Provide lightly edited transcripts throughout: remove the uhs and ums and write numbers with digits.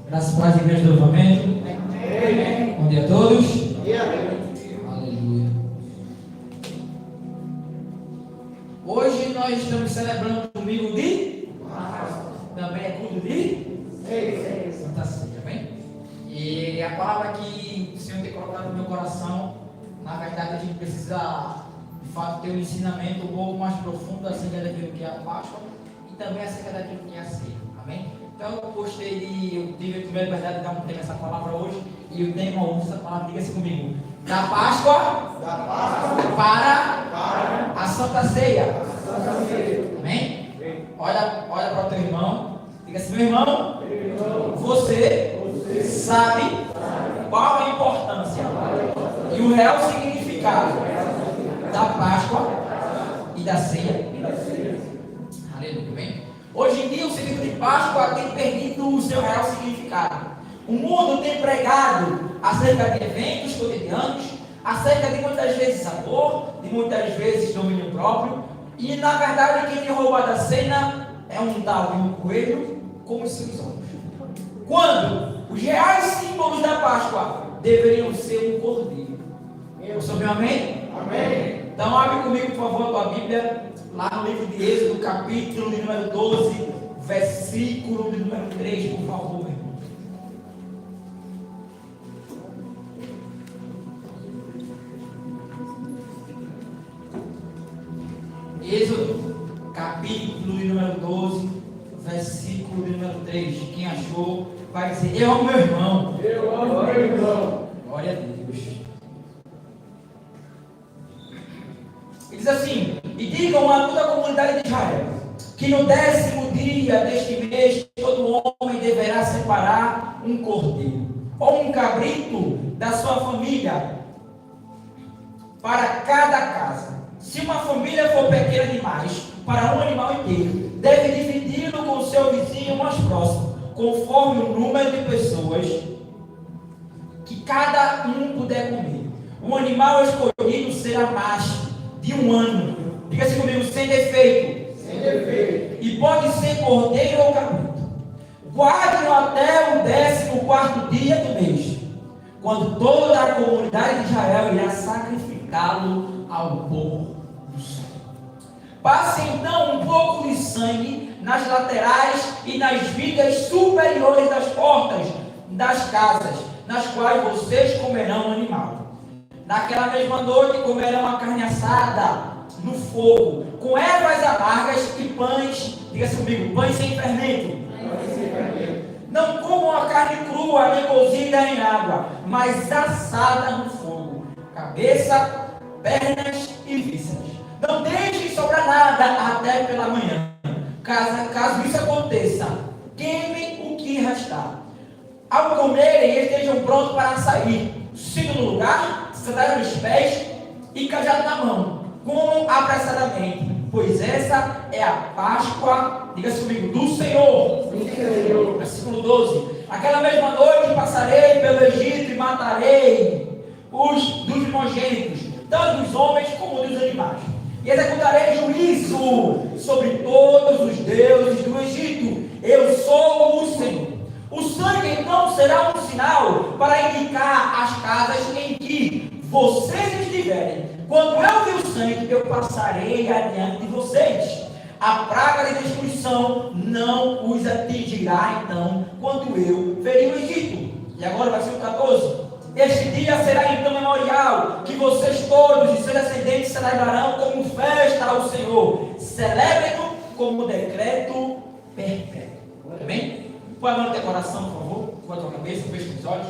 Graças a Deus, igreja do Avivamento. Amém. Bom dia a todos. Amém. Aleluia. Hoje nós estamos celebrando o domingo de também é culto de Santa Ceia, bem? E a palavra que o Senhor tem colocado no meu coração, na verdade a gente precisa de fato ter um ensinamento um pouco mais profundo acerca daquilo que é a Páscoa e também acerca daquilo que é a ceia, amém? Então eu eu tive a primeira liberdade de dar um tema essa palavra hoje, e o tema hoje, essa palavra, diga-se comigo, da Páscoa para a Santa Ceia, amém? Olha para o teu irmão, diga assim, meu irmão, você sabe qual a importância e o real significado da Páscoa e da ceia? Aleluia, bem? Hoje em dia o significado de Páscoa tem perdido o seu real significado. O mundo tem pregado acerca de eventos cotidianos, acerca de muitas vezes amor, de muitas vezes domínio próprio, e na verdade quem tem roubado a cena é um tal de um coelho com os seus olhos. Quando os reais símbolos da Páscoa deveriam ser um cordeiro. Você ouviu amém? Amém. Então abre comigo, por favor, a tua Bíblia, lá no livro de Êxodo, capítulo de número 12, versículo de número 3, por favor, meu irmão. Êxodo, capítulo de número 12, versículo de número 3. Quem achou, vai dizer: eu amo meu irmão. Eu amo meu irmão. Glória a Deus. Ele diz assim: e digam a toda a comunidade de Israel que no 10º dia deste mês todo homem deverá separar um cordeiro ou um cabrito da sua família para cada casa. Se uma família for pequena demais para um animal inteiro, deve dividi-lo com seu vizinho mais próximo, conforme o número de pessoas que cada um puder comer. O animal escolhido será macho de 1 ano, diga-se comigo, sem defeito. E pode ser cordeiro ou cabrito. Guarde-o até o 14º dia do mês, quando toda a comunidade de Israel irá sacrificá-lo ao pôr do sol. Passe então um pouco de sangue nas laterais e nas vigas superiores das portas das casas, nas quais vocês comerão o animal. Naquela mesma noite comerão a carne assada no fogo, com ervas amargas e pães, diga-se comigo, pães sem fermento. Não comam a carne crua, nem cozida em água, mas assada no fogo, cabeça, pernas e vísceras. Não deixem sobrar nada até pela manhã. Caso isso aconteça, queimem o que restar. Ao comerem, estejam prontos para sair. Cinto no lugar, sandália nos pés e cajado na mão. Comam apressadamente, pois essa é a Páscoa, diga-se comigo, do Senhor. Versículo 12. Aquela mesma noite passarei pelo Egito e matarei os dos primogênitos, tanto dos homens como dos animais. E executarei juízo sobre todos os deuses do Egito. Eu sou o Senhor. O sangue então será um sinal para indicar as casas em que vocês estiverem. Quando eu ver o sangue, eu passarei adiante de vocês. A praga de destruição não os atingirá então, quando eu verei o Egito. E agora versículo 14. Este dia será então memorial, que vocês todos e seus descendentes celebrarão como festa ao Senhor. Celebrem-no como decreto perpétuo. Amém? Põe a mão no teu coração, por favor. Com a tua cabeça, fecha os olhos.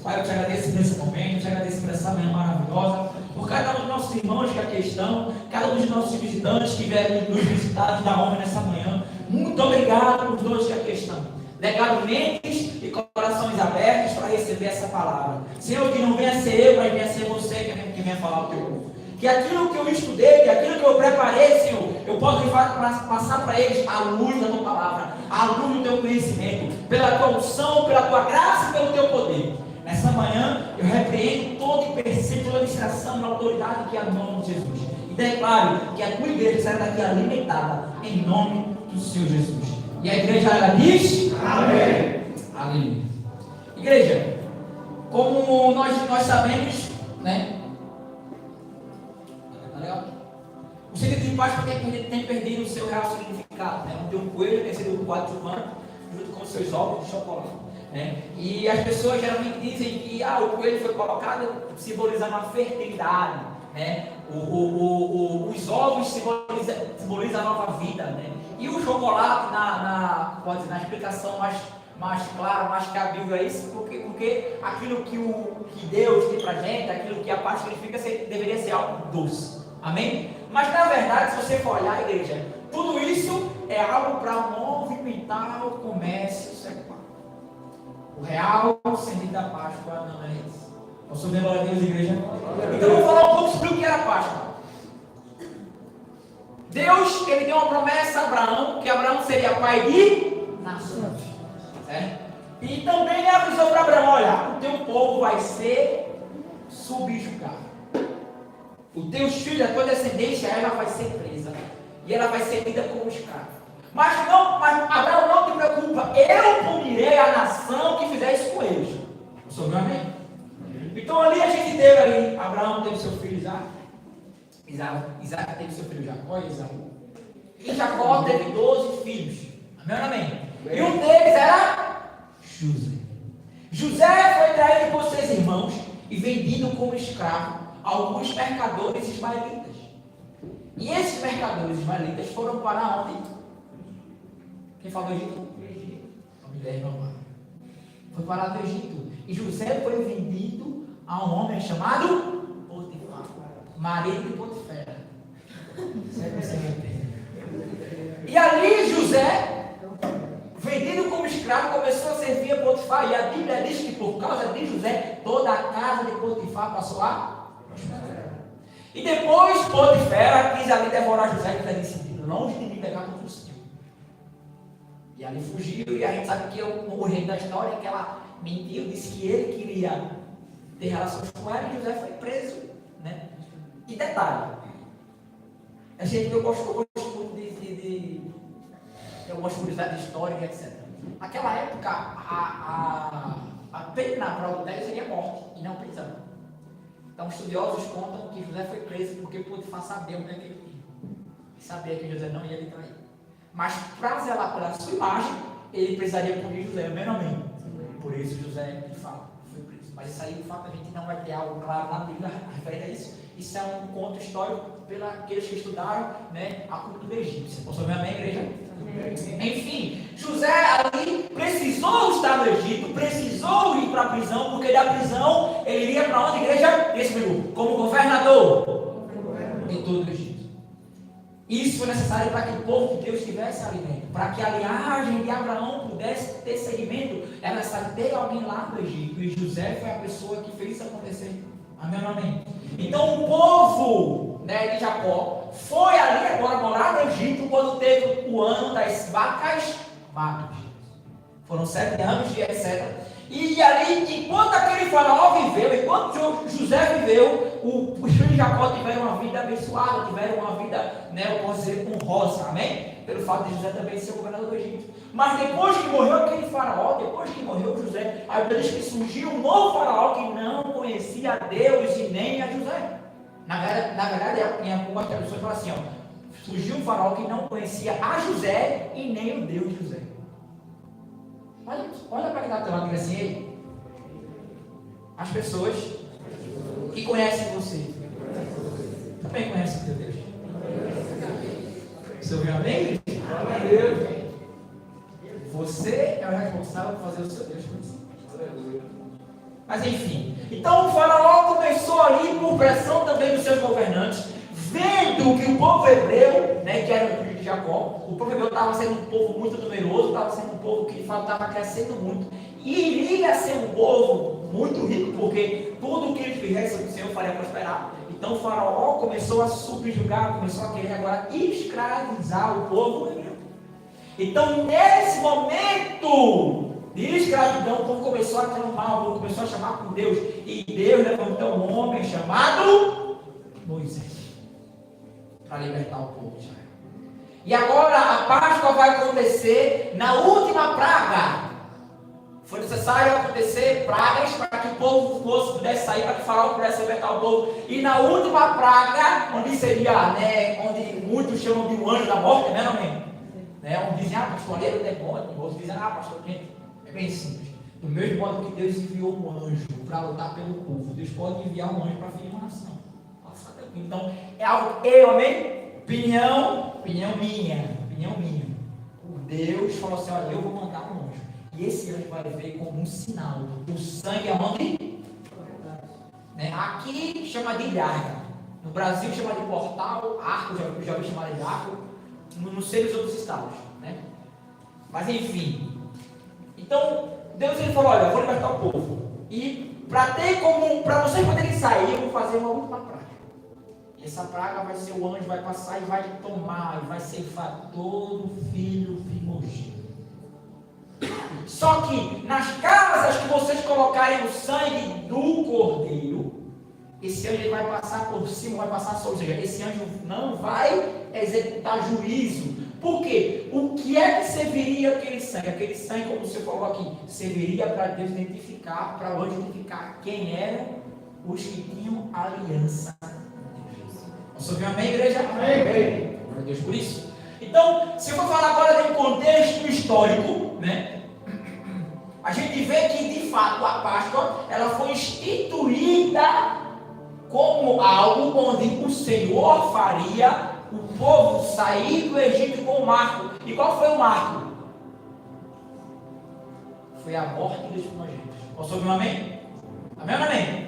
Pai, eu te agradeço por esse momento, eu te agradeço por essa manhã maravilhosa, por cada um dos nossos irmãos que aqui estão, cada um dos nossos visitantes que vieram nos visitar, te dar honra nessa manhã. Muito obrigado por todos que aqui estão. Legado mentes e corações abertos para receber essa palavra. Senhor, que não venha ser eu, mas venha ser você que venha falar o teu povo. Que aquilo que eu estudei, que aquilo que eu preparei, Senhor, eu possa passar para eles a luz da tua palavra, a luz do teu conhecimento, pela tua unção, pela tua graça e pelo teu poder. Nessa manhã, eu repreendo todo e percebo toda a distração da autoridade que é no nome de Jesus. E declaro que a tua igreja será daqui alimentada em nome do Senhor Jesus. E a igreja ela diz: amém. Aleluia. Igreja, como nós sabemos, né? Tá legal? O sentido de Páscoa tem perdido o seu real significado, né? Tem um coelho, tem sido 4 humanos, junto com seus ovos de chocolate, né? E as pessoas geralmente dizem que o coelho foi colocado simbolizando a fertilidade, né? Os ovos simbolizam a nova vida, né? E o chocolate, na explicação mais clara, mais cabível é isso, porque aquilo que Deus tem pra gente, aquilo que a Páscoa significa, deveria ser algo doce. Amém? Mas na verdade, se você for olhar, igreja, tudo isso é algo para movimentar o comércio secular. O real sentido da Páscoa não é isso. Posso ver glória a Deus, igreja? Então eu vou falar um pouco sobre o que era a Páscoa. Deus, ele deu uma promessa a Abraão, que Abraão seria pai de nações. Certo? E também ele avisou para Abraão: olha, o teu povo vai ser subjugado. Os teus filhos, a tua descendência, ela vai ser presa. E ela vai ser tida como escrava. Mas Abraão, não te preocupa, eu punirei a nação que fizer isso com eles. Você ouviu, amém? Então ali a gente teve ali, Abraão teve seu filho Isaac teve seu filho Jacó e Esaú. E Jacó teve 12 filhos. Amém? E um deles era José. José foi traído por seus irmãos e vendido como escravo a alguns mercadores ismaelitas. E esses mercadores ismaelitas foram para onde? Quem falou Egito? Foi para o Egito. E José foi vendido a um homem chamado Potifar, marido de Potifera. E ali José, vendido como escravo, começou a servir a Potifar. E a Bíblia diz que por causa de José, toda a casa de Potifar passou a prosperar. E depois Potifera quis ali devorar José, que está decidido, longe de me pegar com o Senhor. E ali fugiu, e a gente sabe que o rei da história, que ela mentiu, disse que ele queria ter relações com ela, e José foi preso, né? E detalhe, a gente, eu gosto muito de algumas curiosidades históricas, etc. Naquela época, a pena para o adultério seria morte, e não prisão. Então, estudiosos contam que José foi preso porque Potifar sabia onde é que ele tinha. Sabia que José não ia lhe trair. Mas, para zelar pela sua imagem, ele precisaria punir José, amém? Por isso, José, de fato, foi preso. Mas isso aí, de fato, a gente não vai ter algo claro na Bíblia referente a isso. Isso é um conto histórico pelos aqueles que estudaram, né, a cultura egípcia. Posso ouvir amém, igreja? Enfim, José ali precisou estar no Egito, precisou ir para a prisão, porque da prisão ele iria para onde, igreja? Como governador de todo o Egito. Isso foi necessário para que o povo de Deus tivesse alimento, para que a linhagem de Abraão pudesse ter seguimento. Era necessário ter alguém lá no Egito, e José foi a pessoa que fez isso acontecer. Amém? Então o povo, né, de Jacó foi ali agora morar no Egito quando teve o ano das vacas magras. Foram 7 anos e etc. E ali, enquanto aquele faraó viveu, enquanto José viveu, os filhos de Jacó tiveram uma vida abençoada, tiveram uma vida, né, eu posso dizer, honrosa, amém? Pelo fato de José também ser o governador do Egito. Mas depois que morreu aquele faraó, depois que morreu José, a Bíblia diz que surgiu um novo faraó que não conhecia a Deus e nem a José. Na verdade, em algumas traduções fala assim, surgiu um faraó que não conhecia a José e nem o Deus de José. Olha para quem está falando assim, aí. As pessoas que conhecem você também conhecem o teu Deus. Você ouviu amém? Você é o responsável por fazer o seu Deus conhecer. Mas enfim, então o faraó começou ali por pressão também dos seus governantes, vendo que o povo hebreu, né, que era o filho de Jacó, o povo hebreu estava sendo um povo muito numeroso, estava sendo um povo que estava crescendo muito, e iria ser um povo muito rico, porque tudo o que ele fizesse o Senhor faria prosperar. Então o faraó começou a subjugar, começou a querer agora escravizar o povo hebreu. Então nesse momento de escravidão, o povo começou a clamar, o povo começou a chamar por Deus, e Deus levantou um homem chamado Moisés para libertar o povo de Israel. E agora a Páscoa vai acontecer na última praga. Foi necessário acontecer pragas para que o povo pudesse sair, para que o faraó pudesse libertar o povo. E na última praga, onde seria, né, onde muitos chamam de um anjo da morte, né, não é? Né, onde dizem, pastor, ali é o demônio. Outros dizem, pastor, gente, é bem simples. Do mesmo modo que Deus enviou um anjo para lutar pelo povo, Deus pode enviar um anjo para ferir uma nação. Então, é algo, amém? Opinião minha. O Deus falou assim, olha, eu vou mandar um anjo. E esse anjo vai ver como um sinal. O sangue é onde? Né? Aqui chama de ilharga. No Brasil chama de portal, arco, já ouvi chamar de arco. Não sei nos outros estados. Né? Mas enfim. Então, Deus ele falou, olha, eu vou libertar o povo. E para vocês poderem sair, eu vou fazer uma última praga. Essa praga vai ser o anjo, vai passar e vai tomar, e vai ceifar todo filho primogênito. Só que nas casas que vocês colocarem o sangue do cordeiro, esse anjo ele vai passar por cima, vai passar sobre, ou seja, esse anjo não vai executar juízo. Por quê? O que é que serviria aquele sangue? Aquele sangue, como você falou aqui, serviria para Deus identificar, para o anjo identificar quem eram os que tinham aliança. Você ouviu amém, igreja? Amém. Glória a Deus por isso. Então, se eu for falar agora de um contexto histórico, né? A gente vê que, de fato, a Páscoa, ela foi instituída como algo onde o Senhor faria o povo sair do Egito com o marco. E qual foi o marco? Foi a morte dos primogênitos. Você ouviu amém? Amém ou não amém?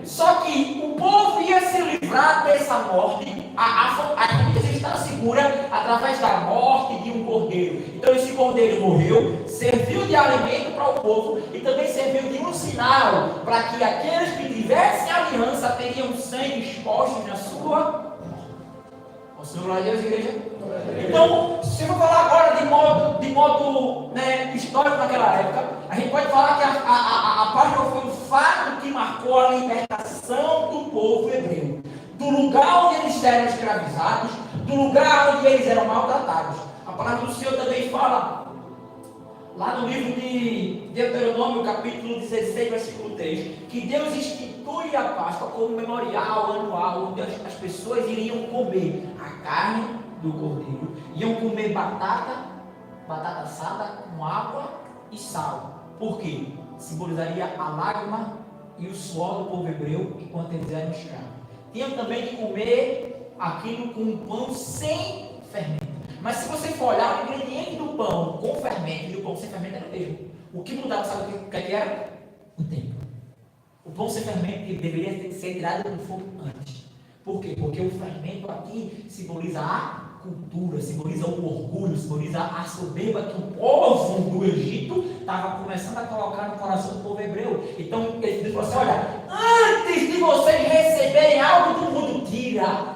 Só que o povo ia se livrar dessa morte, a família está segura através da morte de um cordeiro. Então esse cordeiro morreu, serviu de alimento para o povo e também serviu de um sinal para que aqueles que tivessem aliança teriam sangue exposto na sua morte. Glória a Deus, igreja. Então, se eu for falar agora de modo né, histórico naquela época, a gente pode falar que a Páscoa foi um fato que marcou a libertação do povo hebreu, do lugar onde eles eram escravizados, do lugar onde eles eram maltratados. A palavra do Senhor também fala, lá no livro de Deuteronômio, capítulo 16, versículo 3, que Deus institui a Páscoa como um memorial anual, onde as pessoas iriam comer a carne do cordeiro, iam comer batata assada com água e sal. Por quê? Simbolizaria a lágrima e o suor do povo hebreu enquanto eles eram escravos. Tinham também que comer aquilo com um pão sem fermento. Mas se você for olhar, o ingrediente do pão com fermento e do pão sem fermento era o mesmo. O que mudava, sabe o que era? O tempo. O pão sem fermento deveria ser tirado do fogo antes. Por quê? Porque o fermento aqui simboliza a cultura, simboliza o orgulho, simboliza a soberba que o povo do Egito estava começando a colocar no coração do povo hebreu. Então ele falou assim, olha, antes de vocês receberem algo do mundo, tira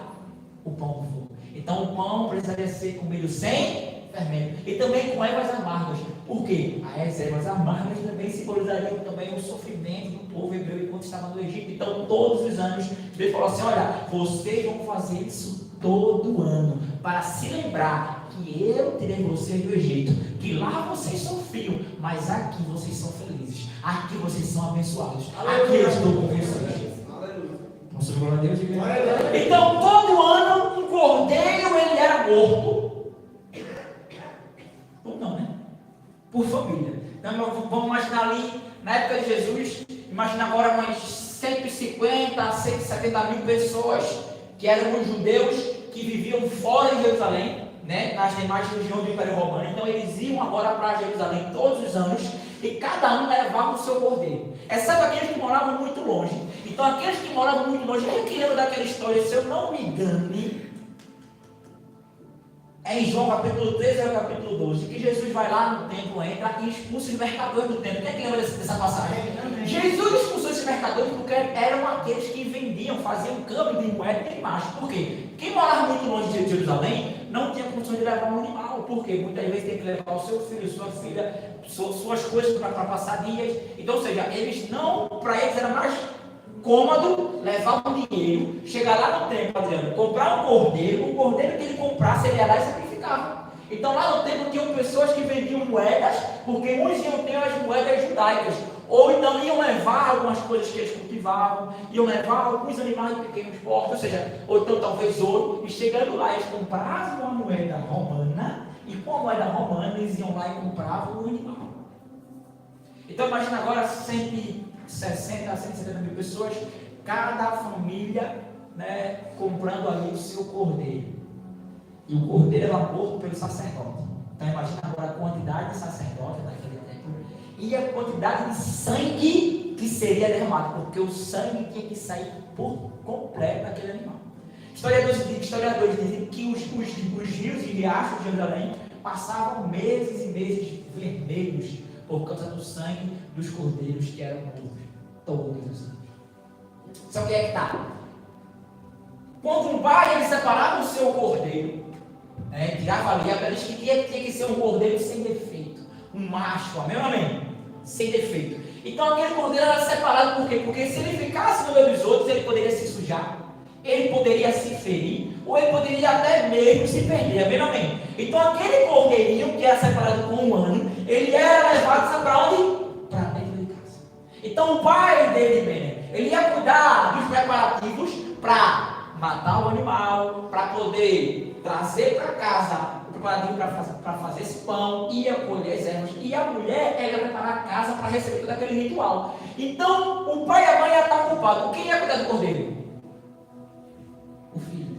o pão do fogo. Então o pão precisaria ser comido sem fermento. E também com ervas amargas. Por quê? As ervas amargas também simbolizariam também o sofrimento do povo hebreu enquanto estava no Egito. Então todos os anos Deus falou assim, olha, vocês vão fazer isso todo ano, para se lembrar que eu tirei vocês do Egito, que lá vocês sofriam, mas aqui vocês são felizes, aqui vocês são abençoados, aqui eu estou com vocês. Nossa, glória a Deus. Então todo ano um cordeiro ele era morto, ou não, né? Por família. Então vamos imaginar ali, na época de Jesus, imagina agora umas 150 a 170 mil pessoas que eram os judeus que viviam fora de Jerusalém, né, nas demais regiões do Império Romano. Então eles iam agora para Jerusalém todos os anos e cada um levava o seu cordeiro. Exceto aqueles que moravam muito longe. Então aqueles que moravam muito longe, quem que lembra daquela história? Se eu não me engano, é em João capítulo 13 ao capítulo 12, que Jesus vai lá no templo, entra e expulsa os mercadores do templo. Quem é que lembra dessa passagem? Jesus expulsou esses mercadores porque eram aqueles que vendiam, faziam câmbio de moeda e de imagem. Por quê? Quem morava muito longe de Jerusalém não tinha condição de levar um animal. Por quê? Muitas vezes tem que levar o seu filho, sua filha, suas coisas para passar dias. Então, ou seja, eles não, para eles era mais cômodo levar um dinheiro, chegar lá no templo, Adriano, comprar um cordeiro, o cordeiro que ele comprasse, ele ia lá e sacrificava. Então lá no templo tinham pessoas que vendiam moedas, porque uns iam ter as moedas judaicas, ou então iam levar algumas coisas que eles cultivavam, iam levar alguns animais de pequenos portes, ou seja, ou então talvez ouro, e chegando lá eles compravam uma moeda romana, e com a moeda romana eles iam lá e compravam o animal. Então imagina agora 160 a 170 mil pessoas, cada família, né, comprando ali o seu cordeiro. E o cordeiro era morto pelo sacerdote. Então imagina agora a quantidade de sacerdotes daquele templo e a quantidade de sangue que seria derramado, porque o sangue tinha que sair por completo daquele animal. Historiadores dizem que os rios e riachos de Jerusalém passavam meses e meses vermelhos por causa do sangue dos cordeiros que eram mortos. Todos os anos. Só que é que está. Quando um pai ele separava o seu cordeiro, tirava ali, ela disse que tinha que ser um cordeiro sem defeito, um macho, amém? Sem defeito. Então aquele cordeiro era separado por quê? Porque se ele ficasse no meio dos outros, ele poderia se sujar, ele poderia se ferir, ou ele poderia até mesmo se perder, amém? Então aquele cordeirinho que era separado com um ano, ele era levado para onde? Para dentro de casa. Então o pai dele, ele ia cuidar dos preparativos para matar o animal, para poder trazer para casa o preparativo para fazer esse pão, ia colher as ervas, e a mulher ela ia preparar a casa para receber todo aquele ritual. Então o pai e a mãe iam estar ocupados. Quem ia cuidar do cordeiro? O filho.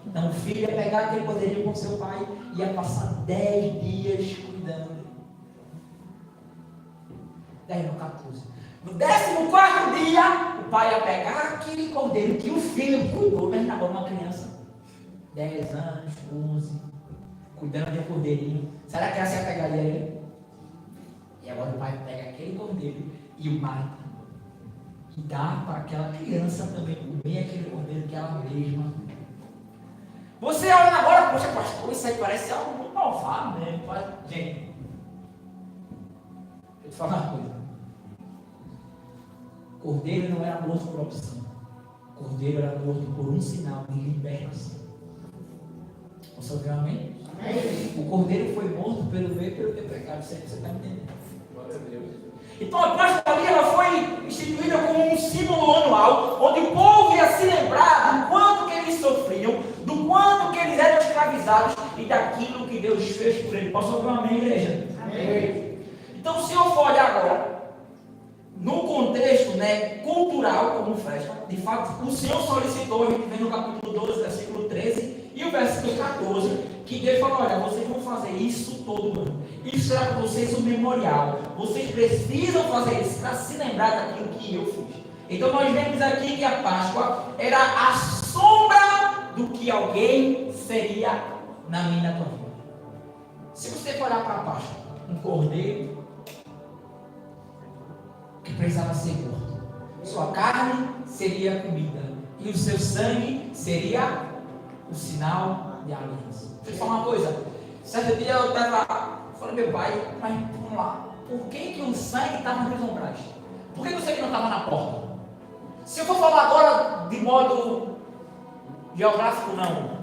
Então o filho ia pegar aquele cordeirinho com seu pai e ia passar 10 dias cuidando dele. 10 no 14. No 14º dia, o pai ia pegar aquele cordeiro que o filho cuidou, mas agora uma criança, 10 anos, 11, cuidando de um cordeirinho. Será que ela se pegaria ele? E agora o pai pega aquele cordeiro e o mata. E dá para aquela criança também comer aquele cordeiro que ela mesma. Você olha agora, poxa, pastor, isso aí parece algo muito malvado, né? Gente, deixa eu te falar uma coisa. Cordeiro não era morto por opção. Cordeiro era morto por um sinal de libertação. Você ouviu amém? Amém? O cordeiro foi morto pelo meu e pelo teu pecado. Você está entendendo? Glória a Deus. Então a Páscoa ali ela foi instituída como um símbolo anual, onde o povo ia se lembrar do quanto que eles sofriam, do quanto que eles eram escravizados e daquilo que Deus fez por eles. Posso ouvir um amém, igreja? Amém. Então se eu for olhar agora, no contexto, cultural, como festa, de fato, o Senhor solicitou, a gente vê no capítulo 12, versículo 13, e o versículo 14, que Deus falou, olha, vocês vão fazer isso todo ano. Isso será para vocês um memorial. Vocês precisam fazer isso para se lembrar daquilo que eu fiz. Então nós vemos aqui que a Páscoa era a sombra do que alguém seria na minha e na tua vida. Se você for olhar para a Páscoa, um cordeiro que precisava ser morto. Sua carne seria comida e o seu sangue seria o sinal de aliança. Deixa eu te falar uma coisa. Certo dia eu falei, meu pai, mas vamos lá, por que o sangue estava nos umbrais? Por que o sangue não estava na porta? Se eu for falar agora de modo geográfico, não.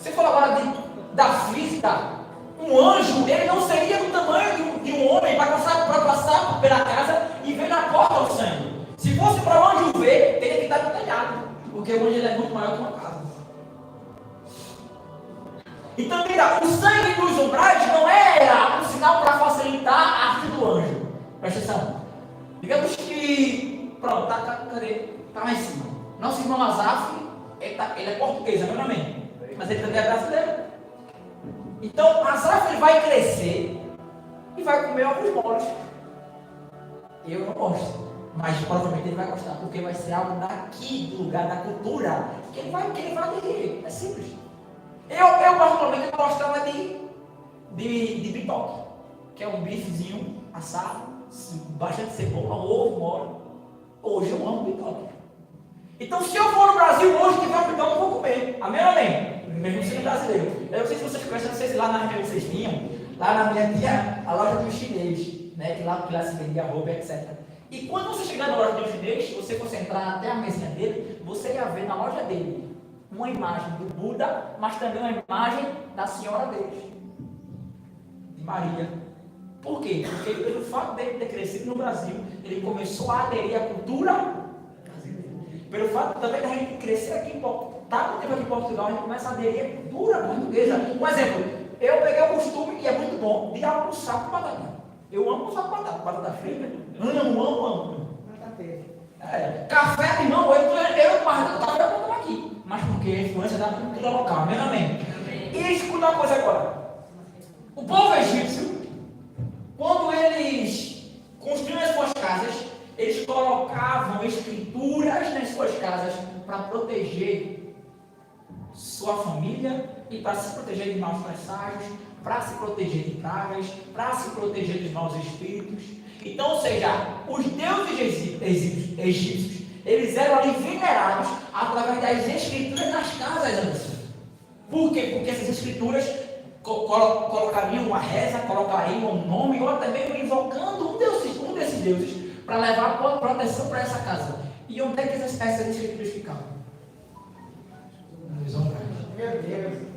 Se eu falar agora da física, um anjo, ele não seria do tamanho de um homem para passar pela casa e ver na porta o sangue. Se fosse para o anjo ver, teria que estar no telhado, porque o anjo é muito maior que uma casa. Então, mira, o sangue dos umbrais não era um sinal para facilitar a arte do anjo. Presta atenção. Digamos que, pronto, cadê? Está lá em cima. Nosso irmão Azaf, ele é português, amém? Mas ele também é brasileiro. Então, Azaf ele vai crescer e vai comer ovos moles. Eu não gosto, mas provavelmente ele vai gostar, porque vai ser algo daqui, do lugar da cultura, que ele vai aderir. É simples. Eu particularmente, gostava de bitoque, que é um bifezinho assado, bastante cebola, ovo mole. Hoje eu amo bitoque. Então, se eu for no Brasil hoje, que vai bitoque, eu vou comer. Amém? Mesmo sendo brasileiro. Eu não sei se vocês conhecem, não sei se lá na região vocês tinham, lá na minha tinha a loja do chinês, que lá se vendia roupa, etc. E quando você chegar na loja do chinês, se você fosse entrar até a mesinha dele, você ia ver na loja dele uma imagem do Buda, mas também uma imagem da senhora deles, de Maria. Por quê? Porque pelo fato dele ter crescido no Brasil, ele começou a aderir à cultura brasileira. Pelo fato também da gente crescer aqui em Portugal, tá com tempo aqui em Portugal, a gente começa a aderir à cultura portuguesa. Um exemplo, eu peguei o costume, que é muito bom, de almoçar com batata. Eu amo almoçar com batata frita. Amo. Café, irmão, eu guardo o café para tomar aqui. Mas porque é influência da cultura local, amém? E escuta uma coisa agora. O povo egípcio, quando eles construíam as suas casas, eles colocavam escrituras nas suas casas para proteger sua família e para se proteger de maus presságios, para se proteger de pragas, para se proteger dos maus espíritos. Então, ou seja, os deuses egípcios, eles eram ali venerados através das escrituras nas casas antes. Por quê? Porque essas escrituras colocariam uma reza, colocariam um nome, ou até mesmo invocando um desses deuses para levar proteção para essa casa. E onde é que essas escrituras ficavam? Nos umbrais. Meu Deus.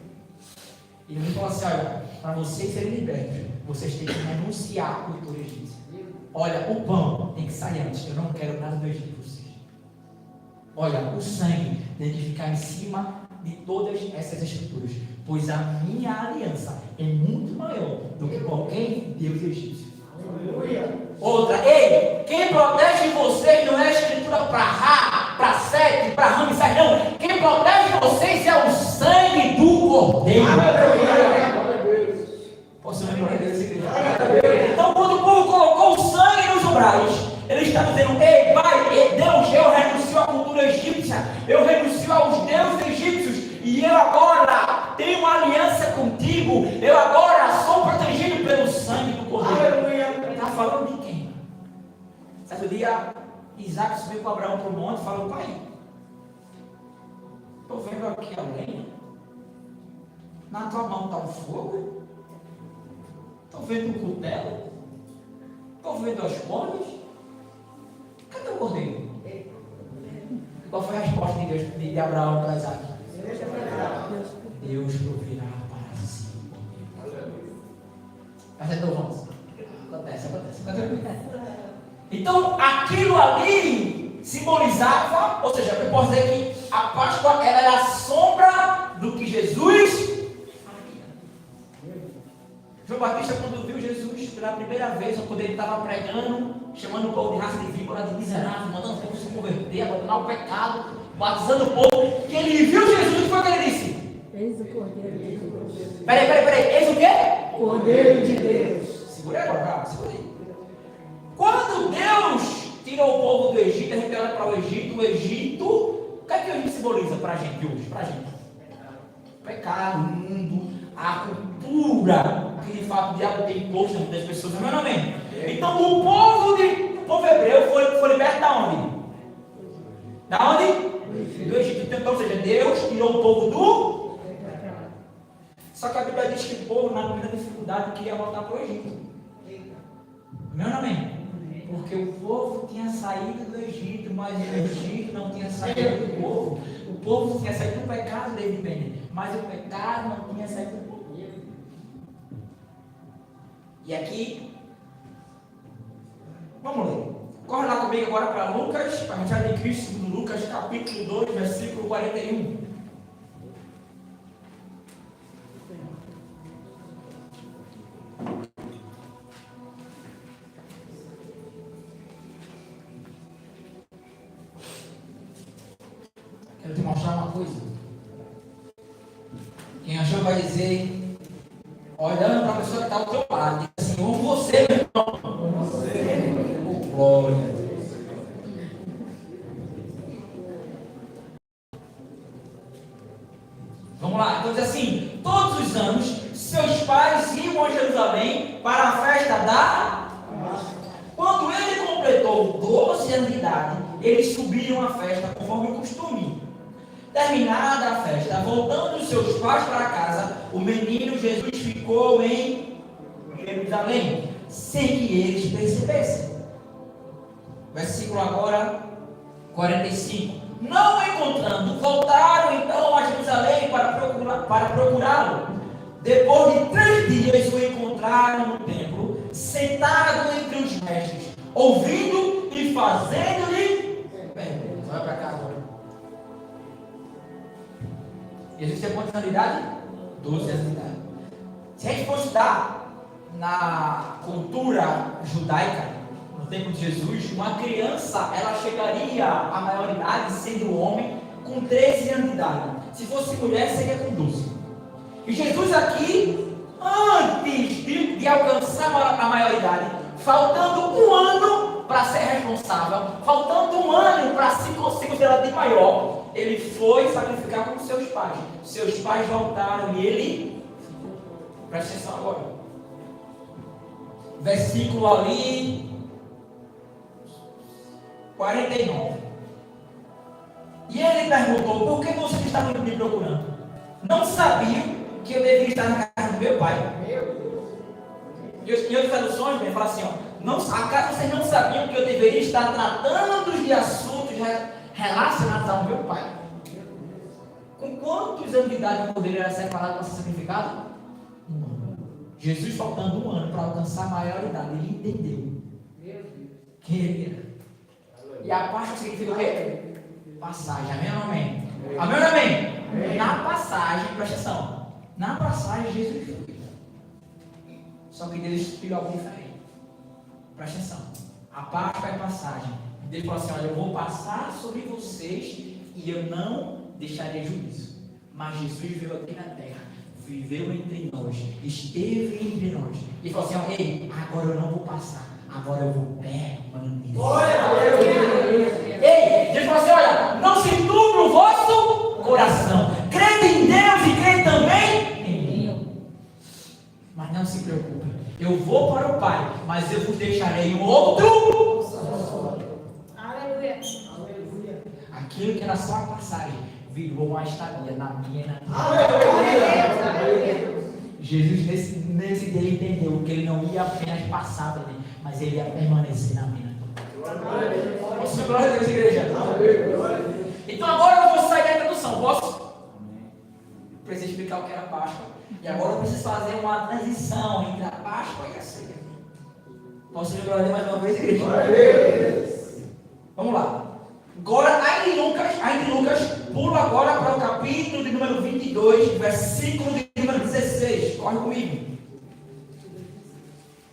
E ele falou assim: olha, para vocês serem libertos, vocês têm que renunciar à cultura egípcia. Olha, o pão tem que sair antes. Eu não quero nada do Egito para vocês. Olha, o sangue tem que ficar em cima de todas essas escrituras, pois a minha aliança é muito maior do que qualquer deus egípcio. Aleluia. Outra, ei, quem protege vocês não é a escritura para Ra, para Sete, para Ramsés, não. Quem protege vocês é o sangue do Cordeiro. Posso lembrar desse igreja? Então, quando o povo colocou o sangue nos umbrais, ele está dizendo: ei, Pai, Deus, eu renuncio à cultura egípcia, eu renuncio aos deuses egípcios, e eu agora tenho uma aliança contigo, eu agora sou protegido pelo sangue do Cordeiro. Ele está falando de quem? Certo dia, Isaac subiu com Abraão para o monte e falou: pai, estou vendo aqui a lenha, na tua mão está o fogo, estou vendo o cutelo, estou vendo as cones, cadê o cordeiro? Qual foi a resposta de Deus, de Abraão para Isaac? Deus proverá para si. Mas então vamos. Acontece. Então aquilo ali simbolizava, ou seja, eu posso dizer que a Páscoa ela era a sombra do que Jesus faria. João Batista, quando viu Jesus pela primeira vez, quando ele estava pregando, chamando o povo de raça de víbora, de miserável, mandando o povo se converter, abandonar o pecado, batizando o povo, que ele viu Jesus, o que foi que ele disse? Eis o Cordeiro de Deus. Peraí, eis o quê? Cordeiro de Deus. Segura aí agora, segura aí. Quando Deus tirou o povo do Egito, a gente olha para o Egito, o que é que o Egito simboliza para a gente hoje? Para a gente? Pecado, mundo, a cultura, que de fato o diabo tem imposto na vida das pessoas, amém? Então o povo hebreu foi liberto da onde? Da onde? Do Egito. Então, ou seja, Deus tirou o povo do. Só que a Bíblia diz que o povo, na primeira dificuldade, queria voltar para o Egito. Amém? Porque o povo tinha saído do Egito, mas o Egito não tinha saído do povo. O povo tinha saído do pecado desde bem, mas o pecado não tinha saído do povo. E aqui, vamos ler. Corre lá comigo agora para Lucas, para a mensagem de Cristo, segundo Lucas, capítulo 2, versículo 41. Quero te mostrar uma coisa. Quem achou vai dizer, olhando para a pessoa que está ao teu lado, diz assim: ou você, meu irmão. Oh, glória a Deus. Vamos lá, então diz assim: todos os anos, seus pais iam a Jerusalém para a festa da Páscoa. Quando ele completou 12 anos de idade, eles subiram à festa conforme o costume. Terminada a festa, voltando os seus pais para casa, o menino Jesus ficou em Jerusalém, sem que eles percebessem. Versículo agora 45. Não o encontrando, voltaram então a Jerusalém para procurá-lo. Depois de 3 dias o encontraram no templo, sentado entre os mestres, ouvindo e fazendo-lhe perguntas. Vai para cá agora. Jesus tem quantas anos de idade? 12 anos de idade. Se a gente for estudar na cultura judaica, no tempo de Jesus, uma criança, ela chegaria à maioridade, sendo homem, com 13 anos de idade. Se fosse mulher, seria com 12. E Jesus aqui, antes de alcançar a maioridade, faltando 1 ano para ser responsável, faltando 1 ano para se considerar de maior, ele foi sacrificar com seus pais. Seus pais voltaram e ele... Presta atenção agora. Versículo ali... 49. E ele perguntou: por que vocês estavam me procurando? Não sabiam que eu deveria estar na casa do meu pai? E outras traduções, ele fala assim: acaso vocês não sabiam que eu deveria estar tratando de assuntos relacionados ao meu pai? Com quantos anos de idade eu poderia ser separado para ser sacrificado? 1 ano. Jesus, faltando 1 ano para alcançar a maioridade, ele entendeu que ele era. E a Páscoa significa o quê? Passagem. Amém ou amém? Amém ou amém? Amém. Na passagem, presta atenção. Na passagem, Jesus foi. Só que Deus escolheu algo diferente. Presta atenção. A Páscoa é passagem. Deus falou assim: olha, eu vou passar sobre vocês e eu não deixarei juízo. Mas Jesus veio aqui na terra, viveu entre nós, esteve entre nós. E falou assim: ei, agora eu não vou passar. Agora eu vou permanecer. Ei, Deus falou assim: olha, não se turbe o vosso coração. Crede em Deus e crede também em mim. Mas não se preocupe. Eu vou para o Pai, mas eu vos deixarei um outro. Aleluia. Aquilo que era só a passagem virou uma estadia na minha e na tua. Aleluia. Jesus nesse dia ele entendeu que ele não ia apenas passar dele, mas ele ia permanecer na minha. Posso glória a Deus, igreja? Então agora eu vou sair da introdução. Posso? Preciso explicar o que era a Páscoa. E agora eu preciso fazer uma transição entre a Páscoa e a ceia. Posso glória a Deus mais uma vez, igreja? Vamos lá. Agora, aí em Lucas, pula agora para o capítulo de número 22, versículo de número 16. Corre comigo.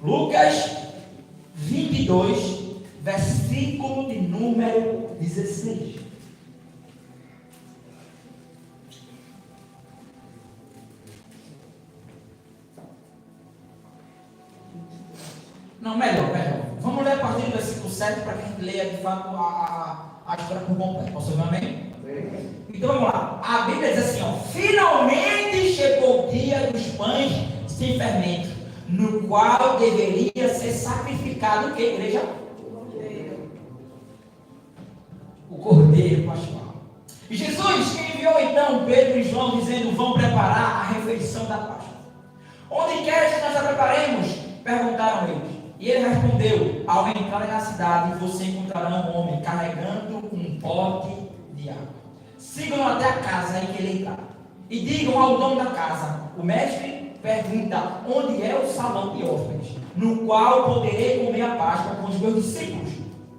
Lucas 22, versículo de número 16. Não, melhor. Vamos ler a partir do versículo 7 para que a gente leia de fato a história por completo. Posso ouvir um amém? Então vamos lá. A Bíblia diz assim: finalmente chegou o dia dos pães sem fermento, no qual deveria ser sacrificado o que, igreja? O Cordeiro Pascual. E Jesus enviou então Pedro e João, dizendo: vão preparar a refeição da Páscoa. Onde queres que nós a preparemos? Perguntaram eles. E ele respondeu: ao entrar na cidade, você encontrará um homem carregando um pote de água. Sigam até a casa em que ele entrar. E digam ao dono da casa: o mestre pergunta onde é o salão de hóspedes, no qual poderei comer a Páscoa com os meus discípulos.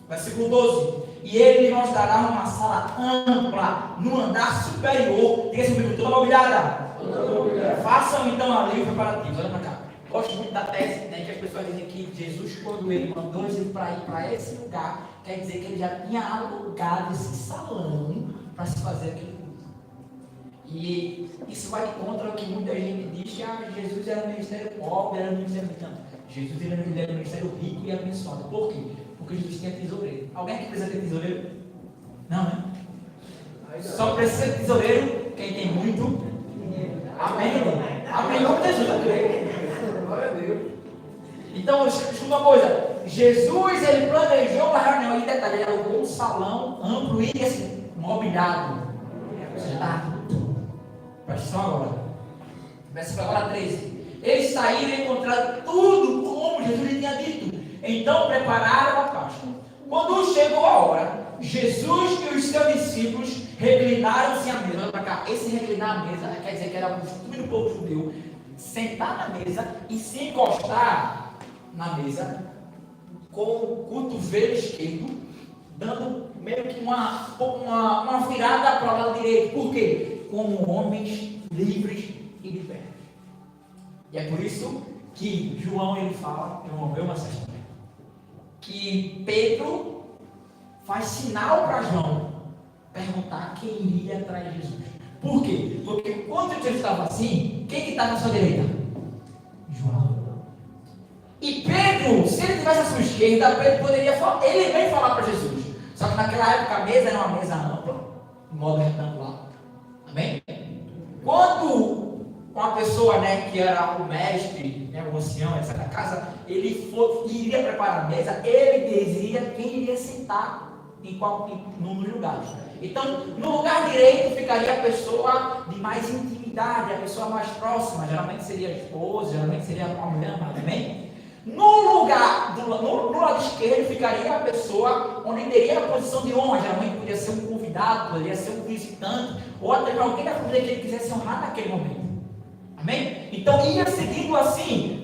Versículo 12. E ele nos dará uma sala ampla no andar superior. Diga assim comigo: toda mobiliada. Façam então ali o preparativo. Olha para cá. Gosto muito da tese, né, que as pessoas dizem que Jesus, quando ele mandou eles para ir para esse lugar, quer dizer que ele já tinha alugado esse salão para se fazer aquele culto. E isso vai contra o que muita gente diz, que Jesus era um ministério pobre, era um ministério brincando. Jesus era um ministério rico e abençoado. Por quê? Porque Jesus tinha tesoureiro. Alguém aqui precisa ter tesoureiro? Não, né? Só precisa ter tesoureiro quem tem muito. Amém? Amém. Como Jesus está. Glória a Deus. Então, escuta uma coisa. Jesus, ele planejou uma reunião. E detalhe, ele alugou um salão amplo e assim, mobiliado. Você está. Presta atenção agora. Versículo agora 13. Eles saíram e encontraram tudo como Jesus lhe tinha dito. Então prepararam a Páscoa. Quando chegou a hora, Jesus e os seus discípulos reclinaram-se à mesa. Olha para cá, esse reclinar à mesa quer dizer que era o costume do povo judeu sentar na mesa e se encostar na mesa com o cotovelo esquerdo, dando meio que uma virada para o lado direito. Por quê? Como homens livres e libertos. E é por isso que João ele fala, João vê uma certa que Pedro faz sinal para João perguntar quem iria atrás de Jesus. Por quê? Porque quando Jesus estava assim, quem que estava na sua direita? João. E Pedro, se ele estivesse à sua esquerda, Pedro poderia falar, ele veio falar para Jesus. Só que naquela época a mesa era uma mesa ampla, de modo retangular. Amém? Quando uma pessoa, que era o mestre, o ancião, etc. da casa, ele iria preparar a mesa, ele dizia quem iria sentar nos lugares. Então, no lugar direito ficaria a pessoa de mais intimidade, a pessoa mais próxima, geralmente seria a esposa, geralmente seria a mulher amada, amém? No lado esquerdo ficaria a pessoa onde teria a posição de honra, geralmente poderia ser um convidado, poderia ser um visitante, ou até alguém da família que ele quisesse honrar naquele momento. Amém? Então ia seguindo assim.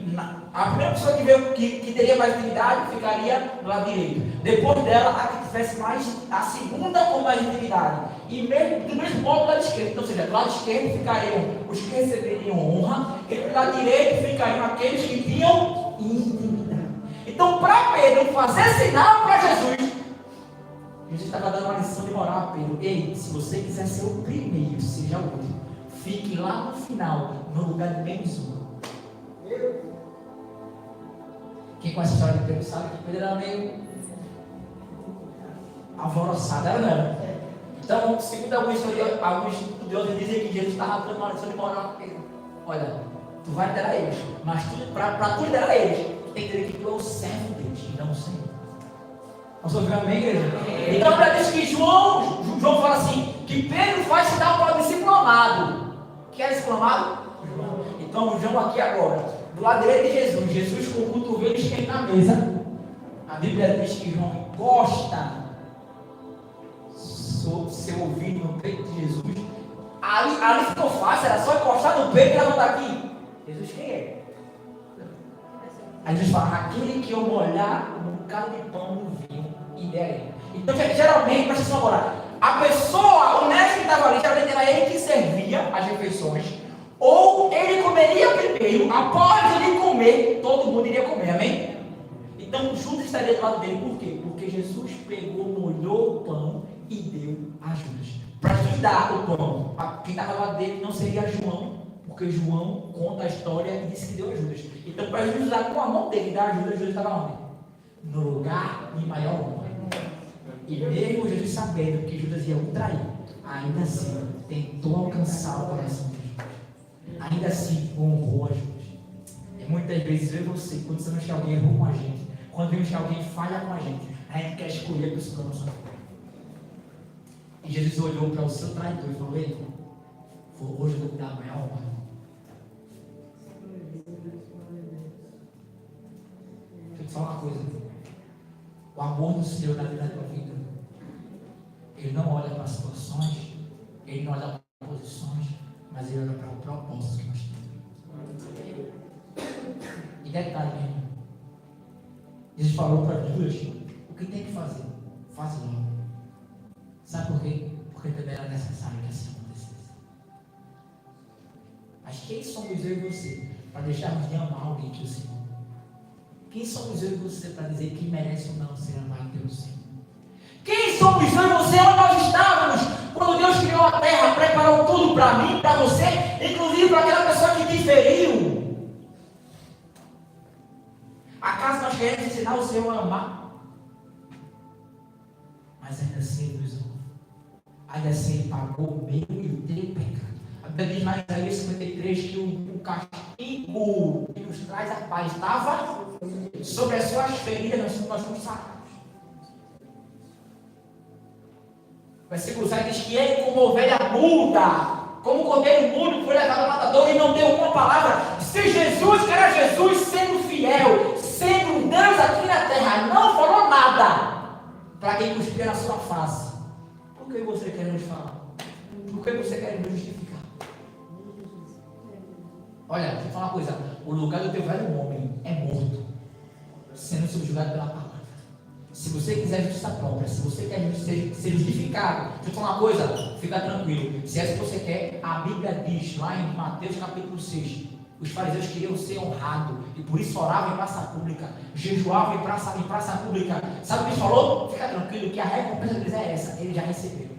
A primeira pessoa que teria mais intimidade ficaria no lado direito. Depois dela, a que tivesse mais, a segunda com mais intimidade. E do mesmo modo do lado esquerdo. Então, ou seja, do lado esquerdo ficariam os que receberiam honra, e do lado direito ficariam aqueles que tinham intimidade. Então, para Pedro fazer sinal para Jesus, Jesus estava dando uma lição de moral a Pedro. Ei, se você quiser ser o primeiro, seja o último. Fique lá no final, no lugar de menos um. Quem conhece a história de Pedro sabe que Pedro era meio alvoroçado, não era? Então, segundo alguns estudiosos dizem que Jesus estava dando uma lição de moral a Pedro. Olha, tu vai liderar eles, mas para tu liderar eles, tu tem que entender que tu é o servo deles, e não o Senhor. Nós ouvimos amém, igreja? Então, para dizer que João fala assim, que Pedro faz sinal para o discípulo amado. Quem era discípulo amado? João. Então, João aqui agora, do lado direito de Jesus com o cotovelo esquerdo na mesa. A Bíblia diz que João encosta seu ouvido no peito de Jesus. Ali ficou fácil, era só encostar no peito e levantar aqui. Jesus quem é? Aí Jesus fala, aquele que eu molhar um bocado de pão no vinho e der a ele. Então, geralmente, presta atenção agora, a pessoa, o mestre que estava ali, geralmente era ele que servia as refeições, ou ele comeria primeiro, após ele comer, todo mundo iria comer, amém? Então, Judas estaria do lado dele, por quê? Porque Jesus pegou, molhou o pão e deu a Judas. Para ajudar o pão, quem estava do lado dele não seria João, porque João conta a história e disse que deu a Judas. Então, para Jesus usar com a mão dele, dar a Judas, Judas estava onde? No lugar de maior honra. E mesmo Jesus sabendo que Judas ia o trair, ainda assim tentou alcançar o coração de Jesus. Ainda assim honrou a Judas. E muitas vezes eu e você, quando sabemos que alguém errou com a gente, quando vemos que alguém falha com a gente quer escolher a pessoa da nossa vida. E Jesus olhou para o seu traidor e falou, ei, hoje eu vou te dar a maior honra. Deixa eu te falar uma coisa. O amor do Senhor na vida da tua vida, Ele não olha para as situações, Ele não olha para posições, mas Ele olha para o propósito que nós temos. E detalhe, meu irmão, Jesus falou para Judas, o que tem que fazer? Faz logo. Sabe por quê? Porque também era necessário que assim acontecesse. Mas quem somos eu e você para deixarmos de amar alguém que o Senhor? Quem somos eu e você para dizer que merece ou não ser amado pelo Senhor? Quem somos eu e você onde nós estávamos quando Deus criou a terra, preparou tudo para mim, para você, inclusive para aquela pessoa que te feriu? Acaso nós queremos ensinar o Senhor a amar? Mas ainda assim Ele nos amou. Ainda assim Ele pagou o meu e o teu pecado. A Bíblia diz lá em Isaías 53 que o castigo que nos traz a paz estava sobre as suas feridas, nós fomos sarados. O versículo 7 diz que Ele, como ovelha muda, como cordeiro mudo, foi levado ao matador e não deu uma palavra. Se Jesus, que era Jesus, sendo fiel, sendo Deus aqui na terra, não falou nada, para quem cuspir na sua face. Por que você quer nos falar? Por que você quer nos justificar? Olha, deixa eu falar uma coisa. O lugar do teu velho homem é morto, sendo subjugado pela palavra. Se você quiser justiça própria, se você quer ser justificado, deixa eu falar uma coisa, fica tranquilo. Se é isso que você quer, a Bíblia diz lá em Mateus capítulo 6, os fariseus queriam ser honrados e por isso oravam em praça pública, jejuavam em praça pública. Sabe o que ele falou? Fica tranquilo que a recompensa deles é essa, ele já recebeu.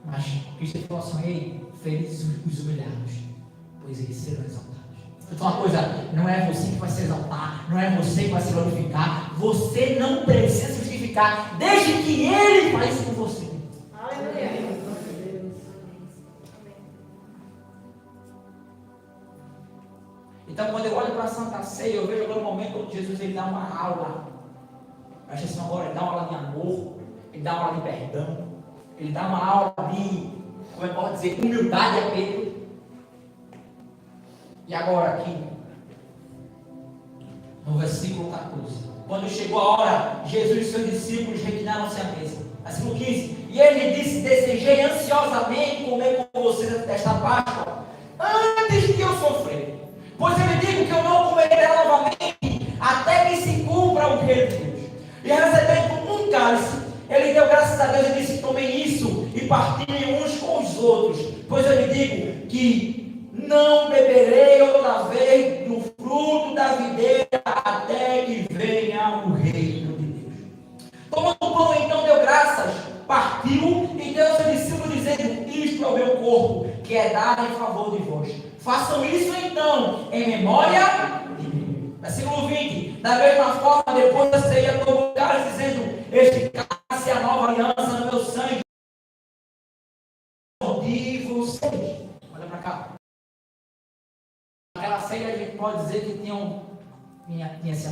Mas Cristo falou assim: ei, felizes os humilhados, pois eles serão exaltados. Então, uma coisa, não é você que vai se exaltar, não é você que vai se glorificar, você não precisa se justificar, desde que Ele faz isso com você. Aleluia. Então, quando eu olho para a Santa Ceia, eu vejo agora o momento onde Jesus ele dá uma aula. Acho assim, agora ele dá uma aula de amor, ele dá uma aula de perdão, ele dá uma aula de, como eu posso dizer, humildade a Pedro. E agora aqui, no versículo 14, quando chegou a hora, Jesus e seus discípulos reclinaram-se à mesa. Versículo 15, e ele disse: desejei ansiosamente comer com vocês esta Páscoa, antes de eu sofrer. Pois eu lhe digo que eu não comerei novamente, até que se cumpra o reino de Deus. E recebendo um cálice, ele deu graças a Deus e disse: tomem isso e partilhem uns com os outros. Pois eu lhe digo que não beberei outra vez do fruto da videira até que venha o reino de Deus. Tomando o pão, então deu graças, partiu e deu aos seus discípulos, dizendo: isto é o meu corpo, que é dado em favor de vós. Façam isso então, em memória de mim. Versículo 20. Da mesma forma, depois da ceia, tomou o cálice, dizendo: este cálice é a nova aliança no meu sangue de vocês. Olha para cá. Aquela ceia a gente pode dizer que tinha se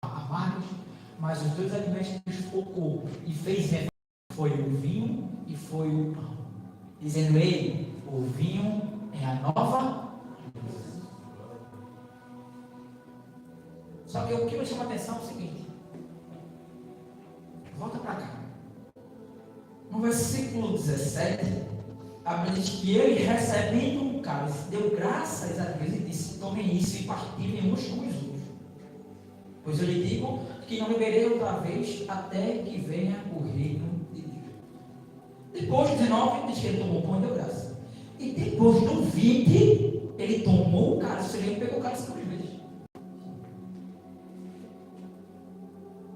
amargos, mas os dois alimentos que ele focou e fez foi o vinho e foi o pão, dizendo ele: o vinho é a nova. Só que o que me chama a atenção é o seguinte, volta para cá, no versículo 17, a Bíblia diz que ele, recebendo um cálice, deu graças a Deus e disse: tomem isso e partilhem uns com os outros. Pois eu lhe digo que não beberei outra vez até que venha o reino de Deus. Depois do 19, diz que ele tomou o pão e deu graça. E depois do 20, ele tomou o cálice, ele pegou o cálice 3 vezes.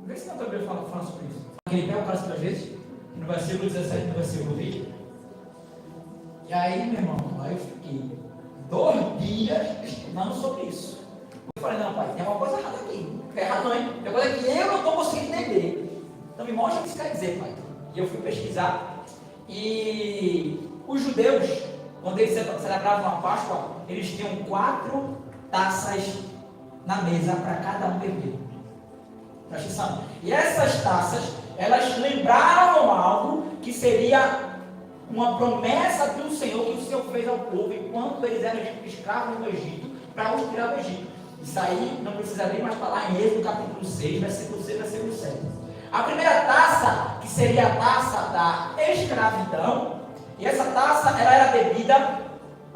Vê se na tua Bíblia fala sobre isso. Ele pega o cálice 3 vezes, no versículo 17 no versículo 20. E aí, meu irmão, aí eu fiquei 2 dias estudando sobre isso. Eu falei: não, pai, tem uma coisa errada aqui. Não é errado não, hein? Tem coisa que eu não estou conseguindo entender. Então me mostra o que isso quer dizer, pai. E eu fui pesquisar. E os judeus, quando eles celebravam a Páscoa, eles tinham 4 taças na mesa para cada um beber. Presta atenção. E essas taças, elas lembravam algo que seria uma promessa do Senhor, que o Senhor fez ao povo enquanto eles eram escravos no Egito, para os tirar do Egito. Isso aí não precisa abrir, mas está lá em Êxodo capítulo 6, versículo 6, versículo 7. A primeira taça, que seria a taça da escravidão, e essa taça ela era bebida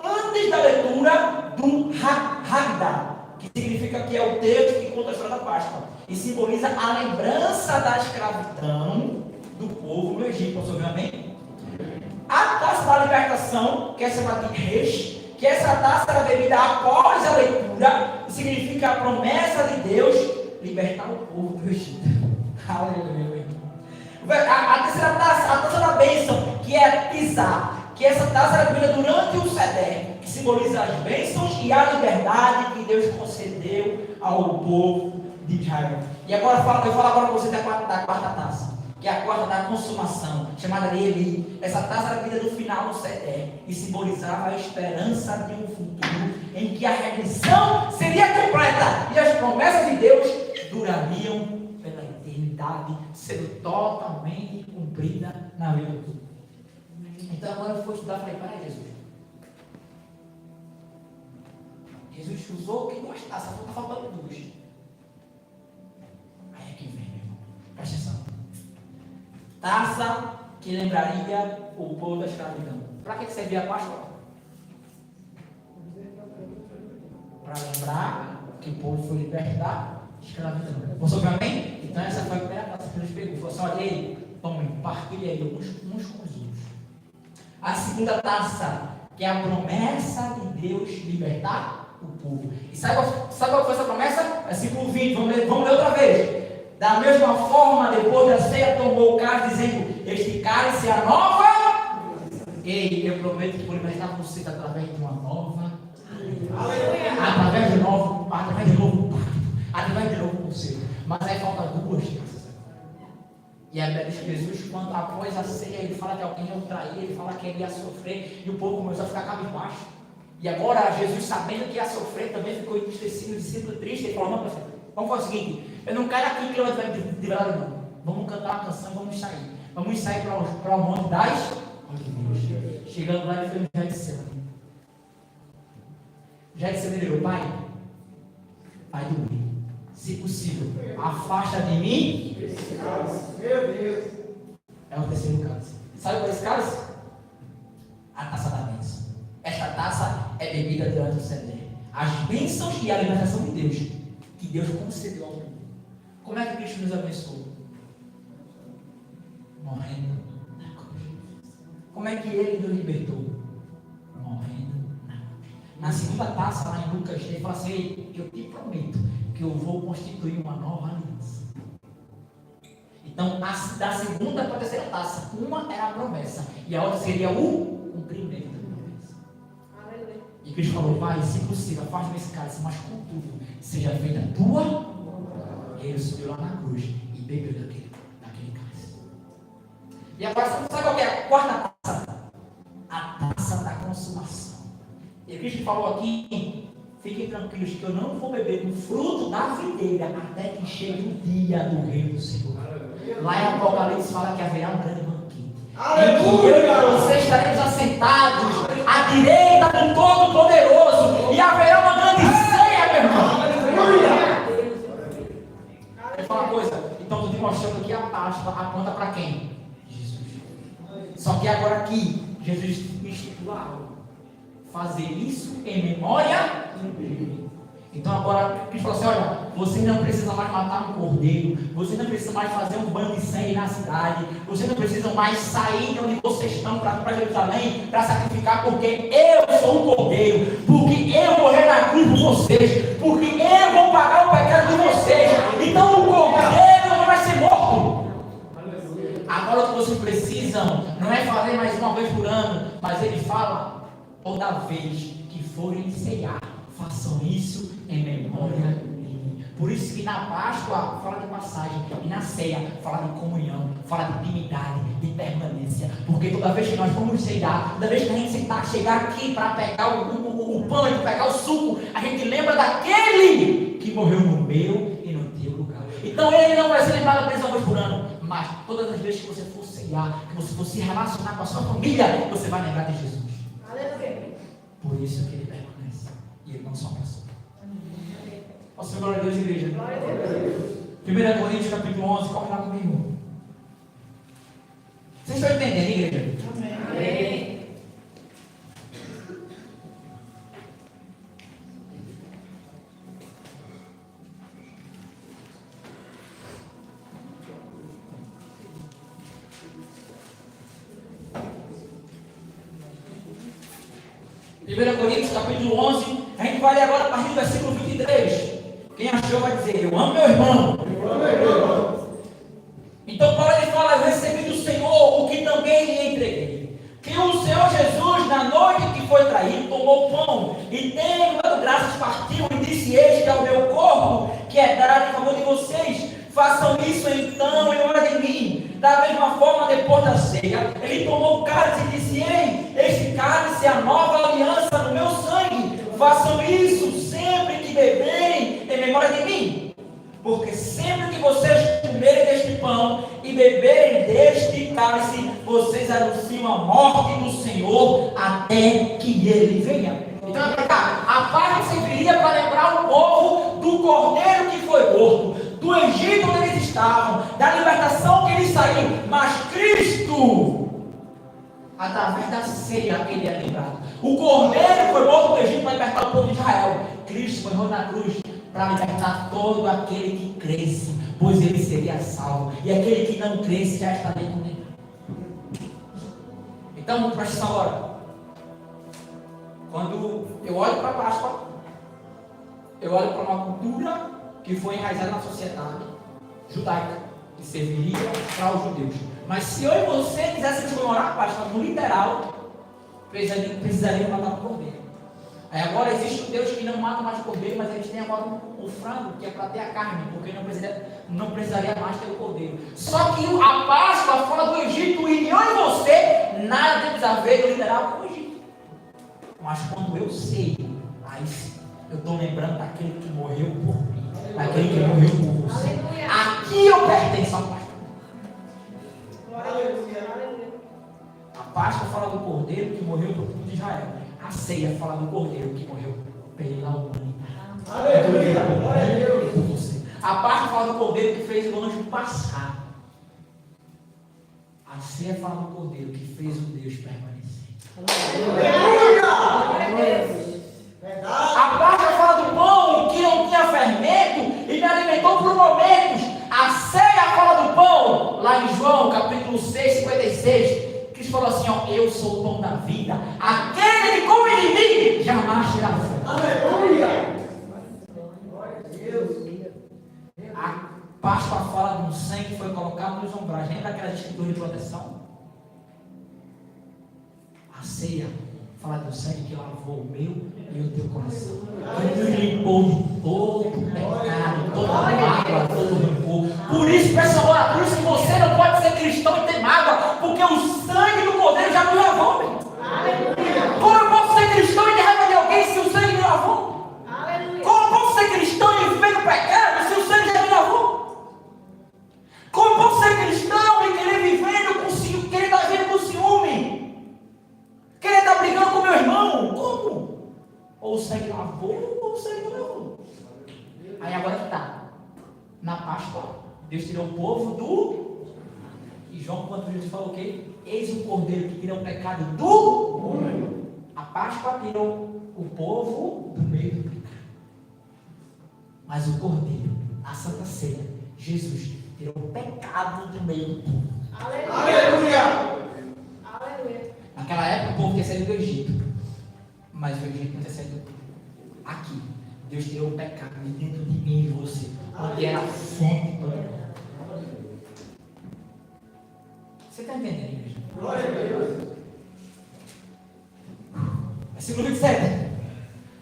antes da leitura do Haggadah, que significa que é o texto que conta a história da Páscoa, e simboliza a lembrança da escravidão do povo no Egito. Posso ouvir um amém? A taça da libertação, que é chamada de Resh, que essa taça era bebida após a leitura, significa a promessa de Deus libertar o povo do Egito. Aleluia. A terceira taça, a taça da bênção, que é pisar, que essa taça era bebida durante o Seder, que simboliza as bênçãos e a liberdade que Deus concedeu ao povo de Israel. E agora eu falo agora para você da quarta taça, que é a quarta da consumação, chamada de Eli. Essa taça era bebida do final do Seder e simbolizava a esperança de um futuro em que a redenção seria completa e as promessas de Deus durariam pela eternidade, sendo totalmente cumprida na vida do povo. Então agora eu fui estudar e falei: para Jesus usou que 2 taças, está faltando 2. Taça que lembraria o povo da escravidão. Para que servia a Páscoa? Para lembrar que o povo foi liberto da escravidão. Você ouviu amém? Então essa foi a primeira taça que Deus pegou. Falou assim: olha aí, tome, partilhe aí uns com os outros. A segunda taça, que é a promessa de Deus libertar o povo. E sabe qual foi essa promessa? Versículo 20, vamos ler outra vez. Da mesma forma, depois da ceia, tomou o cálice, dizendo: este cálice é a nova. Ei, eu prometo que vou libertar você através de uma nova. Através de novo pacto, através de novo conselho. Mas aí falta duas taças. E a Bíblia diz que Jesus, quando após a ceia, ele fala que alguém ia o trair, ele fala que ele ia sofrer, e o povo começou a ficar cabisbaixo. E agora Jesus, sabendo que ia sofrer, também ficou entristecido, discípulo triste, ele falou: não, pessoal, vamos fazer o seguinte, eu não quero aqui que eu vai de verdade, não. Vamos cantar uma canção, vamos sair. Vamos sair para o monte das Oliveiras. Chegando lá, ele foi no Getsemane. Getsemane deu: pai do bem, se possível, afasta de mim. Meu Deus. É o terceiro cálice. Sabe qual é esse cálice? A taça da bênção. Esta taça é bebida durante o ceder. As bênçãos e a libertação de Deus, que Deus concedeu ao mundo. Como é que Cristo nos abençoou? Morrendo na cruz. Como é que Ele nos libertou? Morrendo na cruz. Na segunda taça, lá em Lucas, ele fala assim: ei, eu te prometo que eu vou constituir uma nova aliança. Então, da segunda para a terceira taça, uma era a promessa e a outra seria o cumprimento da promessa. Aleluia. E Cristo falou: pai, se possível, afasta-me esse cálice, mas contudo, seja feita a tua. E ele subiu lá na cruz e bebeu daquele cálice. E agora, sabe qual que é a quarta taça? A taça da consumação. E Cristo falou aqui: fiquem tranquilos que eu não vou beber do fruto da videira até que chegue o dia do reino do Senhor. Lá em Apocalipse fala que haverá um grande banquete. Em que eu e você estaremos assentados à direita do Todo-Poderoso e haverá uma grande ceia, meu irmão. Aleluia! Deixa eu falar uma coisa. Então estou te mostrando aqui a Páscoa aponta para quem? Jesus. Só que agora aqui, Jesus instituiu algo. Fazer isso em memória dele. Então agora Cristo falou assim: olha, você não precisa mais matar um cordeiro, você não precisa mais fazer um banho de sangue na cidade, você não precisa mais sair de onde vocês estão para Jerusalém para sacrificar, porque eu sou o cordeiro, porque eu vou morrer na cruz por vocês, porque eu vou pagar o pecado de vocês. Então o cordeiro não vai ser morto. Agora o que vocês precisam não é fazer mais uma vez por ano, mas ele fala: toda vez que forem ceiar, façam isso em memória de mim. Por isso que na Páscoa fala de passagem, e na ceia fala de comunhão, fala de intimidade, de permanência. Porque toda vez que nós vamos ceiar, toda vez que a gente chegar aqui para pegar o pão e pegar o suco, a gente lembra daquele que morreu no meu e no teu lugar. Então ele não vai ser lembrado apenas uma vez por ano, mas todas as vezes que você for ceiar, que você for se relacionar com a sua família, você vai lembrar de Jesus. Aleluia. Por isso que ele permanece. E ele não só passou. Posso ser glória a Deus, igreja? Glória a Deus. 1 Coríntios capítulo 11, corre lá comigo. Vocês estão entendendo, igreja? Amém. Primeira Coríntios capítulo 11, a gente vai ler agora a partir do versículo 23. Quem achou vai dizer: eu amo meu irmão. Então Paulo ele fala: eu recebi do Senhor o que também lhe entreguei. Que o Senhor Jesus, na noite que foi traído, tomou o pão e, tendo dado graças, partiu e disse: este é o meu corpo, que é dado em favor de vocês. Façam isso então em memória de mim. Da mesma forma, depois da ceia, ele tomou o cálice e disse: ei, este cálice é a nova aliança no meu sangue. Façam isso sempre que beberem em memória de mim. Porque sempre que vocês comerem deste pão e beberem deste cálice, vocês anunciam a morte do Senhor até que ele venha. Então, a Páscoa serviria para lembrar o povo do cordeiro que foi morto, do Egito onde eles estavam, da libertação que eles saiu, mas Cristo, através da ceia, ele é lembrado. O cordeiro foi morto no Egito para libertar o povo de Israel. Cristo morreu na cruz para libertar todo aquele que cresce, pois ele seria salvo. E aquele que não cresce já está condenado. Então, presta atenção agora. Quando eu olho para a Páscoa, eu olho para uma cultura que foi enraizada na sociedade judaica, que serviria para os judeus. Mas se eu e você quiséssemos comemorar a Páscoa no literal, precisaria matar um cordeiro. Aí agora existem judeus que não matam mais o cordeiro, mas eles têm agora o frango, que é para ter a carne, porque não precisaria mais ter o cordeiro. Só que a Páscoa fala do Egito, e eu e você, nada temos a ver no literal com o Egito. Mas quando eu sei, aí sim, eu estou lembrando daquele que morreu por mim, daquele que morreu por você. Aqui eu pertenço à Páscoa. A Páscoa fala do cordeiro que morreu pelo povo de Israel. A ceia fala do cordeiro que morreu pela humanidade. Aleluia. Por você. A Páscoa fala do cordeiro que fez o anjo passar. A ceia fala do cordeiro que fez o Deus permanecer. A Páscoa fala do pão que não tinha fermento e me alimentou por momentos. A ceia fala do pão, lá em João capítulo 6, 56. Cristo falou assim, ó, eu sou o pão da vida. Aquele que come de mim jamais terá fome. Aleluia. Glória a Deus. A Páscoa fala de um sangue que foi colocado nos umbrais. Lembra aquelas escrituras de proteção? A ceia fala do sangue que lavou o meu e o teu coração. Ele nos limpou de todo pecado, toda mágoa, todo rancor. Por isso, peça agora, por isso que você não pode ser cristão e ter mágoa, porque o sangue do cordeiro já me lavou. Como eu posso ser cristão e ter raiva de alguém se o sangue me lavou? Como eu posso ser cristão e viver no pecado se o sangue já me lavou? Como eu posso ser cristão e querer vivendo com ciúme, querer estar vivendo com ciúme? Querer estar brigando com meu irmão? Como? Ou o sangue lavou, ou o sangue não lavou. Aí agora que está. Na Páscoa, Deus tirou o povo do... E João, quando Jesus falou o quê? Eis o cordeiro que tira o pecado do mundo. A Páscoa tirou o povo do meio do pecado. Mas o cordeiro, a Santa Ceia, Jesus, tirou o pecado do meio do povo. Aleluia. Naquela época o povo tinha saído do Egito. Mas o Egito não tinha saído. Aqui, Deus tirou o pecado de dentro de mim e de você. Onde era a fonte toda. Você está entendendo, igreja? Glória a Deus. Versículo 27.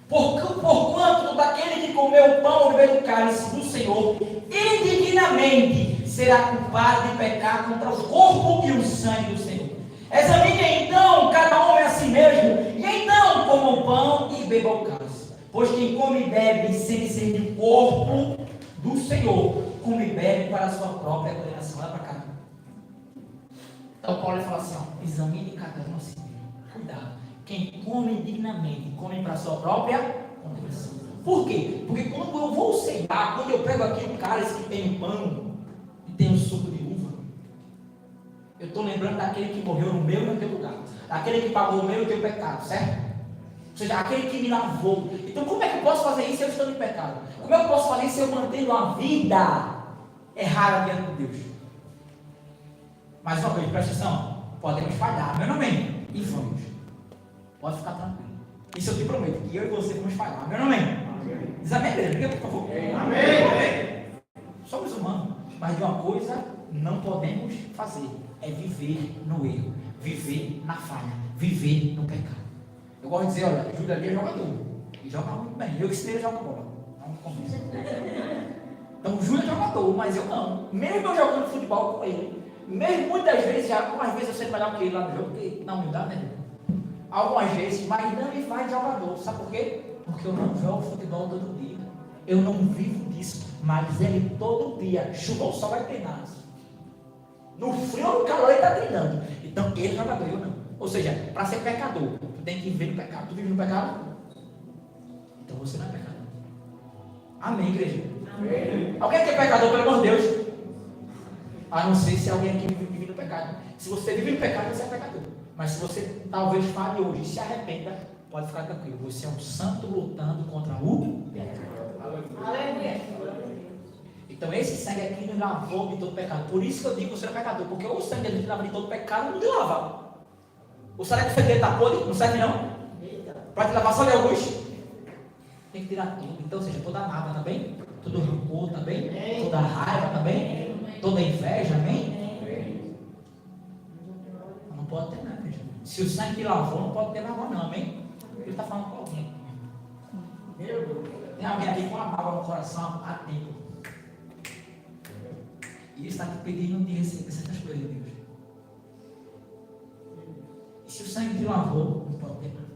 Porquanto daquele que comeu o pão e bebeu o cálice do Senhor, indignamente será culpado de pecar contra o corpo e o sangue do Senhor. Examine então cada homem a si mesmo, e então coma o pão e beba o cálice. Pois quem come e bebe sem discernir o corpo do Senhor, come e bebe para a sua própria condenação. Olha para cá. Então Paulo fala assim, ó, examine cada um a si mesmo. Cuidado. Quem come dignamente, come para a sua própria condenação. Por quê? Porque quando eu vou ceiar, quando eu pego aqui o cálice que tem o pão e tem o suco de uva, eu estou lembrando daquele que morreu no meu e no teu lugar. Daquele que pagou o meu e o teu pecado, certo? Ou seja, aquele que me lavou. Então como é que eu posso fazer isso se eu estou em pecado? Como é que eu posso fazer isso se eu mantenho a vida errada diante de Deus? Mais uma coisa, presta atenção. Podemos falhar, meu nome e vamos. Pode ficar tranquilo. Isso eu te prometo, que eu e você vamos falhar, meu nome. Diz amém, igreja, por favor. Amém. Somos humanos, mas de uma coisa não podemos fazer, é viver no erro, viver na falha, viver no pecado. Eu gosto de dizer, olha, Júlio ali é jogador, e joga muito bem, eu que sei, jogo bola, não começo. Então o Júlio é jogador, mas eu não, mesmo eu jogando futebol com ele, mesmo muitas vezes, algumas vezes eu sei melhor que ele lá no jogo, porque na humildade, né? Algumas vezes, mas não me faz jogador, sabe por quê? Porque eu não jogo futebol todo dia, eu não vivo disso, mas ele todo dia, chuva ou sol, vai treinar. No frio ou no calor ele está treinando. Então ele é jogador, eu não. Ou seja, para ser pecador, tu tem que viver no pecado. Tu vive no pecado? Então você não é pecador. Amém, igreja? Amém. Alguém que é pecador, pelo amor de Deus? A não ser se alguém aqui vive no pecado. Se você vive no pecado, você é pecador. Mas se você talvez fale hoje e se arrependa, pode ficar tranquilo. Você é um santo lutando contra o pecado. Aleluia. Então esse sangue aqui nos lavou de todo pecado. Por isso que eu digo que você é pecador. Porque o sangue que lava de todo pecado não te lava. O sangue que você está podre, não serve não? Para te lavar só de alguns. Tem que tirar tudo. Então, ou seja, toda mágoa também, todo rancor também, toda raiva também, toda inveja, amém? Não pode ter nada, gente. Se o sangue te lavou, não pode ter mágoa não, amém? Ele está falando com alguém. Tem alguém aqui com uma mágoa no coração há tempo. E ele está te pedindo de receber certas coisas de Deus. E se o sangue te lavou, não pode ter nada.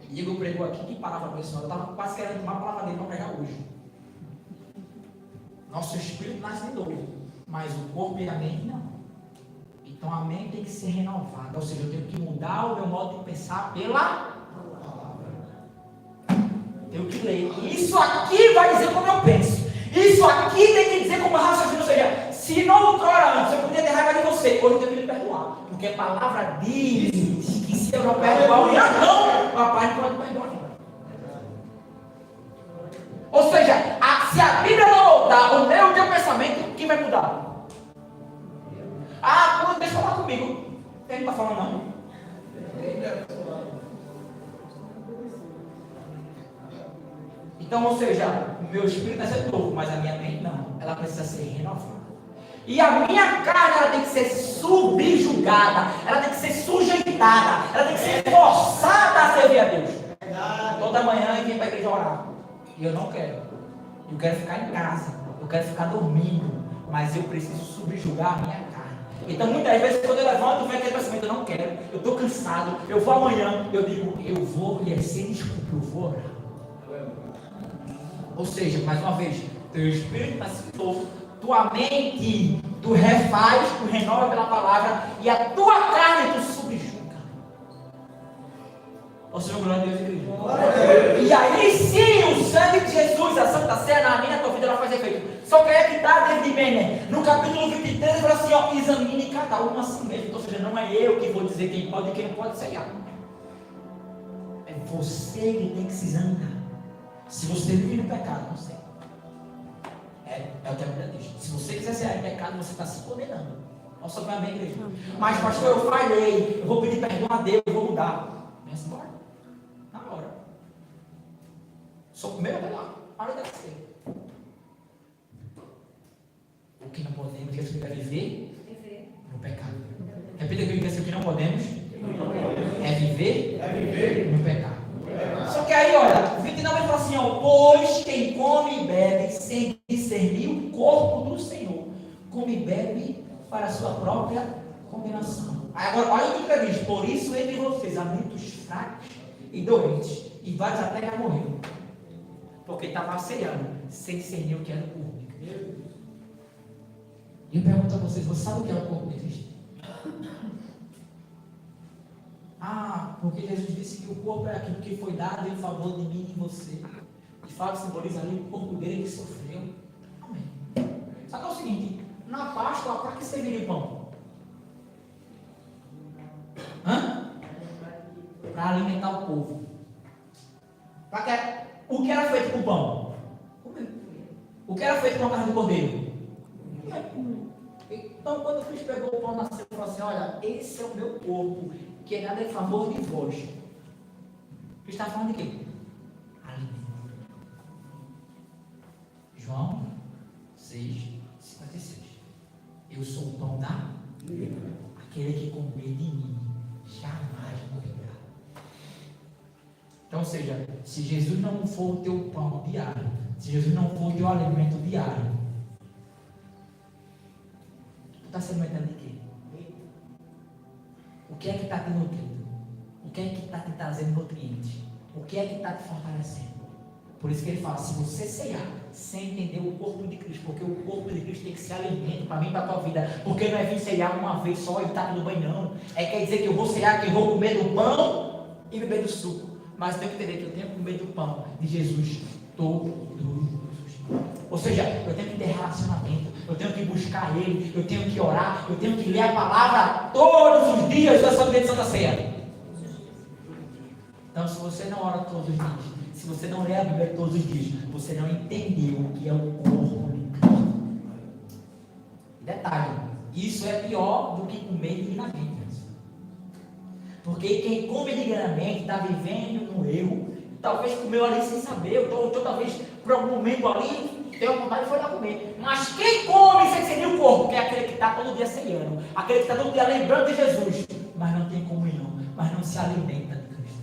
Diego pregou aqui, que palavra abençoada. Eu estava quase querendo tomar a palavra dele para pregar hoje. Nosso espírito nasce de novo, mas o corpo e a mente não. Então a mente tem que ser renovada. Ou seja, eu tenho que mudar o meu modo de pensar pela palavra. Tenho que ler. Isso aqui vai dizer como eu penso. Isso aqui tem que dizer como raciocínio. Ou seja, se não outrora antes eu podia ter raiva de você, hoje eu tenho que me perdoar. Porque a palavra diz que se eu não perdoar o não, papai não pode perdoar. Ou seja, se a Bíblia não mudar o teu pensamento, quem vai mudar? Ah, deixa eu falar comigo. Ele não está falando não. Então, ou seja, o meu espírito vai ser novo, mas a minha mente não. Ela precisa ser renovada. E a minha carne, ela tem que ser subjugada, ela tem que ser sujeitada, ela tem que ser forçada a servir a Deus. Toda manhã eu venho para a igreja orar. E eu não quero. Eu quero ficar em casa. Eu quero ficar dormindo. Mas eu preciso subjugar a minha carne. Então muitas vezes quando eu levanto, vem aquele pensamento, eu não quero. Eu estou cansado. Eu vou amanhã. Eu digo, eu vou lhe sem desculpa, eu vou orar. Ou seja, mais uma vez, teu espírito está se novo. Tua mente, tu refaz, tu renova pela palavra, e a tua carne tu subjuga. Ou seja, glória a Deus, igreja. E aí sim, o sangue de Jesus, a Santa Ceia, na minha tua vida, ela faz efeito. Só que é que está David Benner, no capítulo 23, ele fala assim, ó, examine cada um a si mesmo. Ou seja, não é eu que vou dizer quem pode e quem não pode ceiar. É você que tem que se examinar. Se você vive no pecado, não sei. É o que a Bíblia diz. Se você quiser ser em pecado, você está se condenando. Nossa, vai bem, igreja. Mas, pastor, eu falhei. Eu vou pedir perdão a Deus, eu vou mudar. Vem embora. Na hora. Sou primeiro até lá. A hora deve ser. O que não podemos, que significa viver no pecado. Repita comigo que o que não podemos é viver no pecado. Só que aí, olha, o 29 ele fala assim, ó, pois quem come e bebe sem discernir o corpo do Senhor, come e bebe para a sua própria condenação. Aí agora, olha o que ele diz, por isso entre vocês há muitos fracos e doentes, e vários até já morreram, porque estava ceando, sem discernir o que era o corpo de Cristo. E eu pergunto a vocês, você sabe o que é o corpo de Cristo? Ah, porque Jesus disse que o corpo é aquilo que foi dado em favor de mim e de você. De fato, simboliza ali o corpo dele que sofreu. Amém. Só que é o seguinte, na Páscoa, para que serviria o pão? Para alimentar o povo. O que era feito com o pão? O que era feito com a carne do cordeiro? Então, quando Cristo pegou o pão na ceia, ele falou assim, olha, esse é o meu corpo, que é nada em favor de vós. Cristo está falando de quê? Alimento. João 6,56. Eu sou o pão da vida. Aquele que comer de mim jamais morrerá. Então, ou seja, se Jesus não for o teu pão diário, se Jesus não for o teu alimento diário, tu está se alimentando de quê? O que é que está te nutrindo? O que é que está te trazendo nutrientes? O que é que está te fortalecendo? Por isso que ele fala, se você ceiar sem entender o corpo de Cristo, porque o corpo de Cristo tem que ser alimento para mim e para a tua vida, porque não é vir ceiar uma vez só e está tudo bem, não. É quer dizer que eu vou ceiar, que eu vou comer do pão e beber do suco. Mas eu tenho que entender que eu tenho que comer do pão de Jesus todos os dias. Ou seja, eu tenho que ter relacionamento, eu tenho que buscar Ele, eu tenho que orar, eu tenho que ler a palavra todos os dias da sua bênção da ceia. Então, se você não ora todos os dias, se você não lê a Bíblia todos os dias, você não entendeu o que é o corpo de Cristo. Detalhe, isso é pior do que comer dignamente. Porque quem come dignamente está vivendo no erro, talvez comeu ali sem saber, ou talvez por algum momento ali, deu vontade e foi lá comer. Mas quem come sem sentir o corpo, que é aquele que está todo dia ceiando, aquele que está todo dia lembrando de Jesus, mas não tem comunhão, mas não se alimenta de Cristo.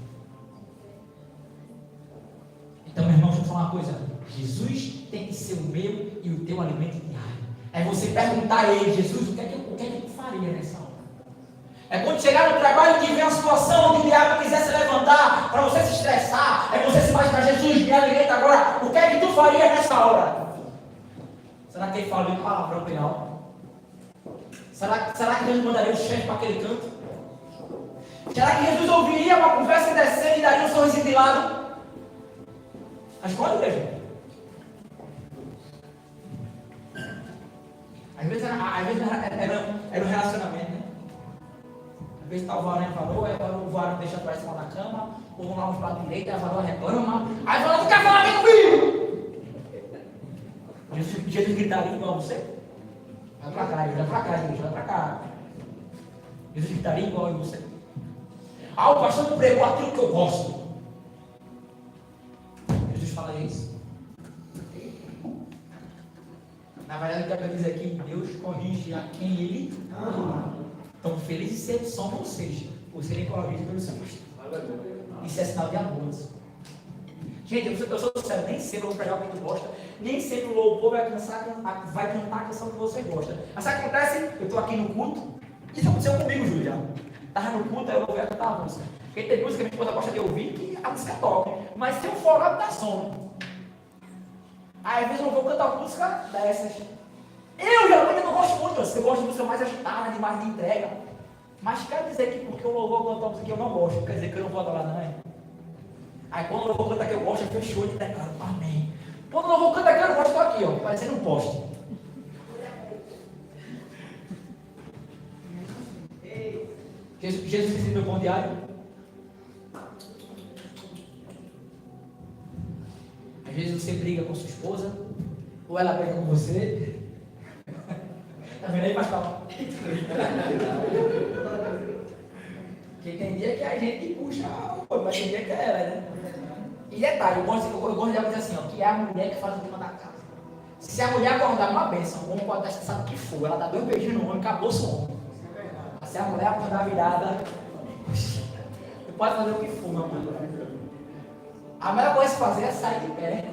Então, meu irmão, deixa eu falar uma coisa: Jesus tem que ser o meu e o teu alimento diário. É você perguntar a Ele: Jesus, o que é que tu faria nessa hora? É quando chegar no trabalho e ver uma situação onde o diabo quiser se levantar para você se estressar, é você se imaginar: Jesus, me alimenta agora, o que é que tu faria nessa hora? Será que ele falaria um palavrão penal? Será que Deus mandaria o chefe para aquele canto? Será que Jesus ouviria uma conversa indecente e daria um sorrisinho de lado? Responde, igreja. Às vezes era um relacionamento, né? Às vezes está o varão falou, aí o varão deixa atrás de cima da cama, ou vão lá uns pratos direito, aí o varão reclama, aí o varão fica falando aqui comigo. Jesus gritaria igual a você. Vai pra cá, Jesus, vai pra cá. Jesus gritaria igual a você. Ah, o pastor não pregou aquilo que eu gosto. Jesus fala isso. Na verdade, o que eu quero dizer aqui, Deus corrige a quem Ele ama. Então, felizes são vocês, por serem corrigidos pelo Senhor. Isso é sinal de amor. Gente, eu sou sincero, nem sempre eu vou pregar o que tu gosta, nem sempre o louvor vai cantar a canção que você gosta. Mas sabe o que acontece? Eu estou aqui no culto, isso aconteceu comigo, Júlio, já. Estava no culto, aí eu vou ver cantar a música. Porque tem música que minha esposa gosta de ouvir, que a música toca. Mas se eu for lá, dá sono. Aí às vezes eu vou cantar uma música dessas. Eu geralmente não gosto muito, eu gosto de música mais agitada, de mais de entrega. Mas quer dizer que porque o louvor canta uma música que eu não gosto, quer dizer que eu não vou adorar, não é? Aí quando o louvor canta que eu gosto, eu fechou de declaro, amém. Quando o louvor canta que eu não gosto, eu estou aqui, ó, parecendo um poste. Jesus disse meu pão diário. Às vezes você briga com sua esposa, ou ela briga com você. Tá vendo aí, pastor? Porque tem dia que a gente puxa o coisa, mas tem dia que é ela, né? E detalhe, eu gosto de dizer assim, ó, que é a mulher que faz o clima da casa. Se a mulher acordar uma bênção, o homem pode estar estressado o que for, ela dá 2 beijinhos no homem, acabou-se o homem. Se a mulher acordar virada, você pode fazer o que for, meu amor. A melhor coisa a se fazer é sair de pé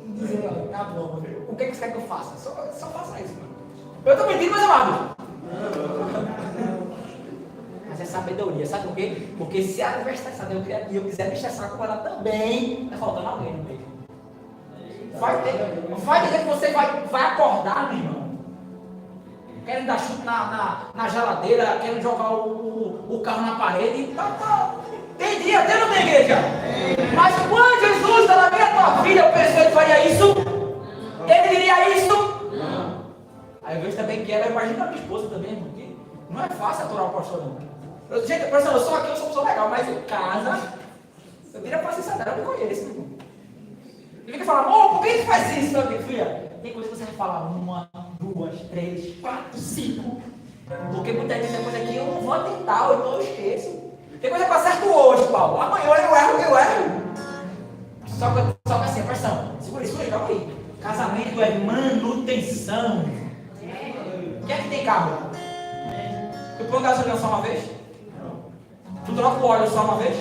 e dizer, ó, tá bom, o que você quer que eu faça? Só faça isso, mano. Eu estou mentindo, meus amados. Mas é sabedoria, sabe por quê? Porque se ela estiver estressada e eu quiser me estressar com ela também, está faltando alguém no meio. Vai dizer que você vai acordar, meu irmão. Querem dar chute na geladeira, querem jogar o carro na parede. Tem dia, tem ou não tem, igreja? Mas quando Jesus está na minha tua vida, eu pensei que ele faria isso? Ele diria isso? Aí eu vejo também que ela, imagina a minha esposa também, porque não é fácil aturar o pastor, não. Gente, eu sou aqui, eu sou uma pessoa legal, mas em casa, eu diria para ser eu me conheço, meu irmão. Ele fica falando, amor, por que ele faz isso, meu filho? Filha, tem coisa que você vai falar 1, 2, 3, 4, 5. Porque muitas vezes tem coisa que eu não vou atentar, ou então eu esqueço. Tem coisa que eu acerto hoje, Paulo. Amanhã eu erro. Só que assim, pressão. Segura isso aí, calma aí. Casamento é manutenção. Quem é que tem carro? Tu põe gasolina só uma vez? Tu troca o óleo só uma vez?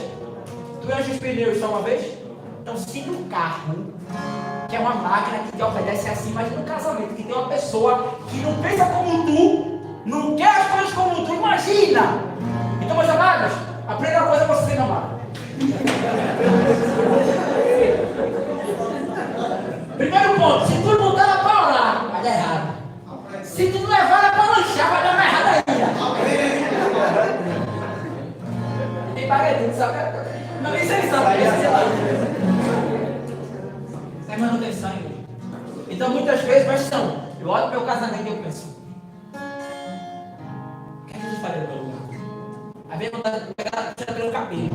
Tu enche os pneus só uma vez? Então, se no carro, que é uma máquina que te obedece assim, mas no casamento, que tem uma pessoa que não pensa como tu, não quer as coisas como tu, imagina! Então, meus amados, aprenda uma coisa pra você, meu amado. Primeiro ponto, se tu não botar ela pra orar, vai dar errado. Se tu não levar ela pra lanchar, vai dar mais errado ainda. Tem paredinho, sabe? Não, isso aí sabe. É manutenção, irmão. Então, muitas vezes, mas não. Eu olho para o meu casamento e eu penso: o que é que Jesus faria no meu lugar? Às vezes, eu estou pegando pelo cabelo.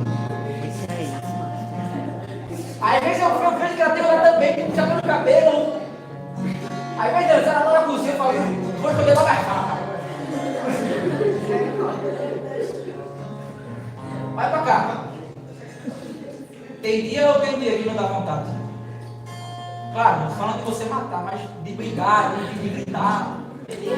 Às vezes, eu vejo que ela tem lá também, que puxa pelo cabelo. Às vezes, ela está na cozinha e fala: vou escolher logo a faca. Vai pra cá. Tem dia ou tem dia que não dá vontade? Claro, não falando de você matar, mas de brigar, de gritar. Tem dia.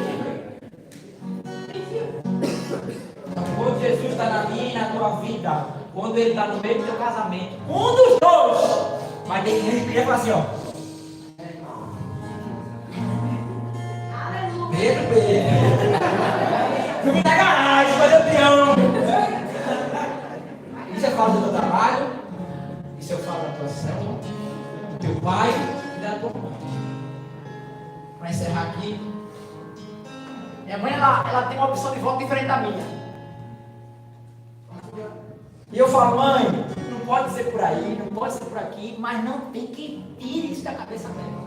Então, quando Jesus está na minha e na tua vida, quando Ele está no meio do teu casamento, um dos dois vai ter que falar assim, ó. Pedro. Fui na garagem, fazer o peão. Isso eu falo do teu trabalho, isso eu falo da tua célula, do teu pai e da tua mãe. Para encerrar aqui, minha mãe ela tem uma opção de voto diferente da minha. E eu falo: mãe, não pode ser por aí, não pode ser por aqui, mas não tem quem tire isso da cabeça dela.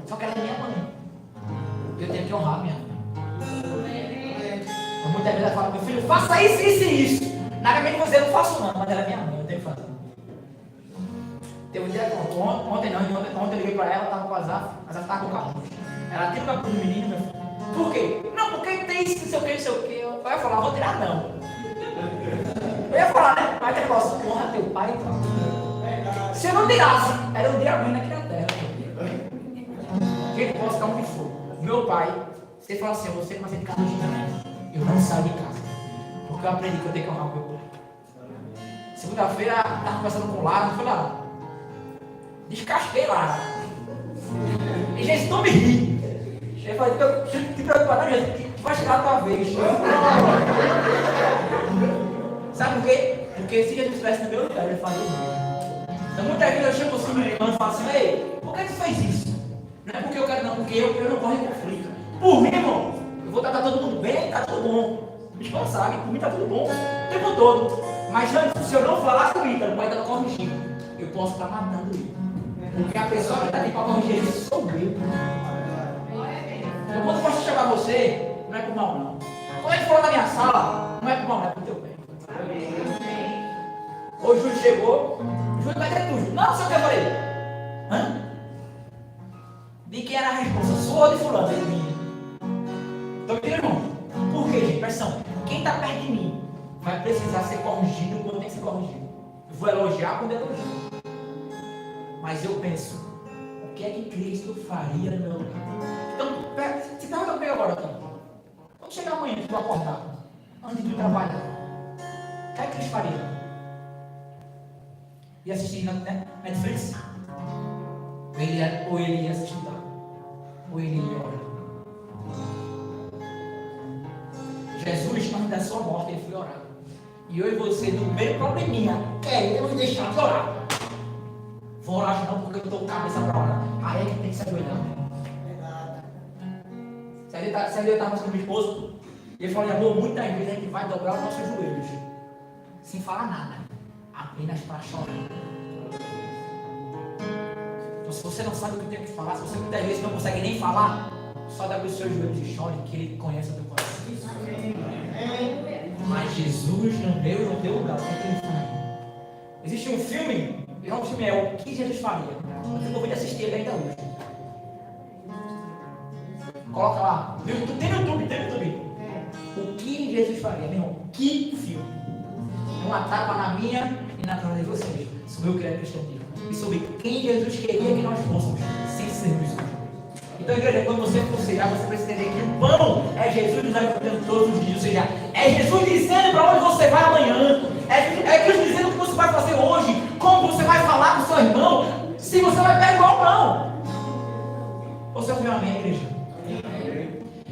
Só que ela é minha mãe. Eu tenho que honrar minha mãe. Muitas vezes ela fala: meu filho, faça isso, isso e isso. Na verdade você não faço não, mas ela é minha mãe, eu tenho que fazer. Teve um dia, ontem eu liguei para ela, estava com azar, mas ela estava com o carro. Ela tira o capuz do menino, meu filho. Por quê? Não, porque tem isso, não sei o que, não sei o que. Eu ia falar: vou tirar não. Eu ia falar, né? Mas ele falou: honra teu pai e tal. Se eu não tirasse, era um dia ruim aqui na terra. Gente, posso dar onde for. Meu pai, você fala assim: você começa de casa de gigante. Eu não saio de casa, porque eu aprendi que eu tenho que honrar o meu pai. Segunda-feira, estava conversando com o Lara, não foi lá. Descasquei Lara. E gente, não me ri. Eu falei: te preocupar, não, gente, vai chegar a tua vez. Sabe por quê? Porque se Jesus estivesse no meu lugar, ele faria isso. Então, muitas vezes eu chego assim, meu irmão, e falo assim: ei, por que você fez isso? Não é porque eu quero, não, porque eu não corro em conflito. Por mim, irmão, eu vou tratar todo mundo bem, tá tudo bom. Me sabe, por mim tá tudo bom, o tempo todo. Mas antes, se eu não falasse o Ítalo, vai estar corrigindo. Eu posso estar matando ele. Porque a pessoa que está ali para corrigir ele sou eu. Então, quando eu posso chamar você, não é por mal, não. Quando ele falou na minha sala, não é por mal, não é por teu bem. Hoje o Júlio chegou, o Júlio vai ter tudo. Não, sei o que eu falei. Hã? De quem era a resposta? Sua ou de fulano? Ele vinha. Então, meu irmão, por quê, gente? Presta atenção. Quem está perto de mim vai precisar ser corrigido quando tem que ser corrigido. Eu vou elogiar quando elogio. Mas eu penso: o que é que Cristo faria no meu lugar? Então, se pergunta comigo agora, então. Quando chegar amanhã, tu acordar, antes de trabalhar, o que é que Cristo faria? Ia assistir na Netflix? Ou ele ia estudar? Ou ele ia orar? Jesus, antes da sua morte, ele foi orar. E eu e você, no meio probleminha, queremos deixar de orar. Vou orar não, porque eu estou com a cabeça para orar. Aí é que tem que se ajoelhar. Se eu estava com meu esposo, e ele falou: amor, muitas vezes a gente vai dobrar os nossos joelhos, sem falar nada, apenas para chorar. Então, se você não sabe o que tem que falar, se você muitas vezes não consegue nem falar, só dá para os seus joelhos e chore, que Ele conhece o teu coração. Mas Jesus no teu lugar, o que é que Ele faria? Existe um filme, o filme é O que Jesus faria. Eu vou assistir ele ainda hoje. Coloca lá, tem no YouTube. O que Jesus faria, meu irmão? Que filme? É uma tapa na minha e na cara de vocês, sobre o que é cristianismo e sobre quem Jesus queria que nós fôssemos, sem sermos sujos. Então, igreja, quando você for cear, você precisa entender que o pão é Jesus nos alimentando todos os dias. Ou seja, é Jesus dizendo para onde você vai amanhã. É Cristo dizendo o que você vai fazer hoje. Como você vai falar com o seu irmão. Se você vai perdoar ou não. Você ouviu a minha igreja?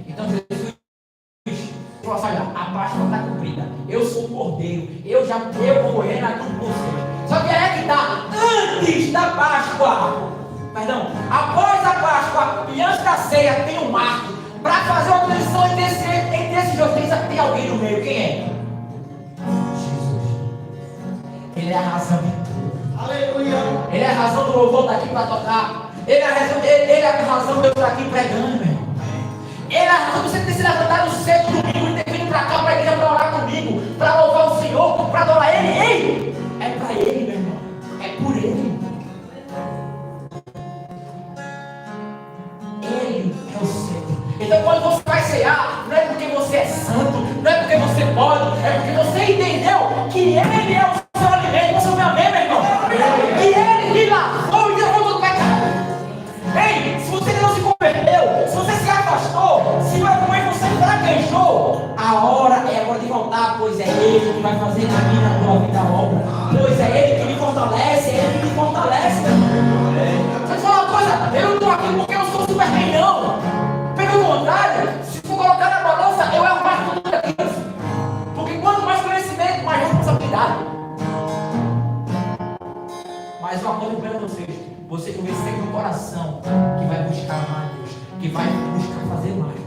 Então, Jesus falou assim: olha, a Páscoa está cumprida. Eu sou o Cordeiro. Eu vou morrer na cruz por vocês. Só que é que está antes da Páscoa. Perdão, após a Páscoa e antes da ceia tem um marco para fazer uma transição entre esses dois. Tem alguém no meio. Quem é? Jesus. Ele é a razão de tudo. Aleluia. Ele é a razão do louvor estar aqui para tocar. Ele é a razão de eu estar aqui pregando, meu irmão. Ele é a razão de você ter se levantado cedo no domingo e ter vindo para cá para a igreja para orar comigo, para louvar o Senhor, para adorar Ele. Ei! É para Ele, meu irmão. É por Ele. Ele é o centro. Então quando você vai cear, não é porque você é santo, não é porque você pode, é porque você entendeu que Ele é o seu alimento. Você vai amém, meu irmão? Que Ele lhe lavou e derrubou todo pecado. Ei, se você não se converteu, se você se afastou, se você fraquejou, a hora é agora de voltar, pois é Ele que vai fazer na minha, na tua vida a obra. Pois é Ele que me fortalece, é Ele que me fortalece. Deixa eu te falar uma coisa, eu não estou aqui porque eu sou Superman, não. Pelo contrário, se for colocar na balança, eu erro mais que tudo aquilo. Porque quanto mais conhecimento, mais responsabilidade. Mas uma coisa para vocês, você conhecer no coração que vai buscar mais Deus, que vai buscar fazer mais.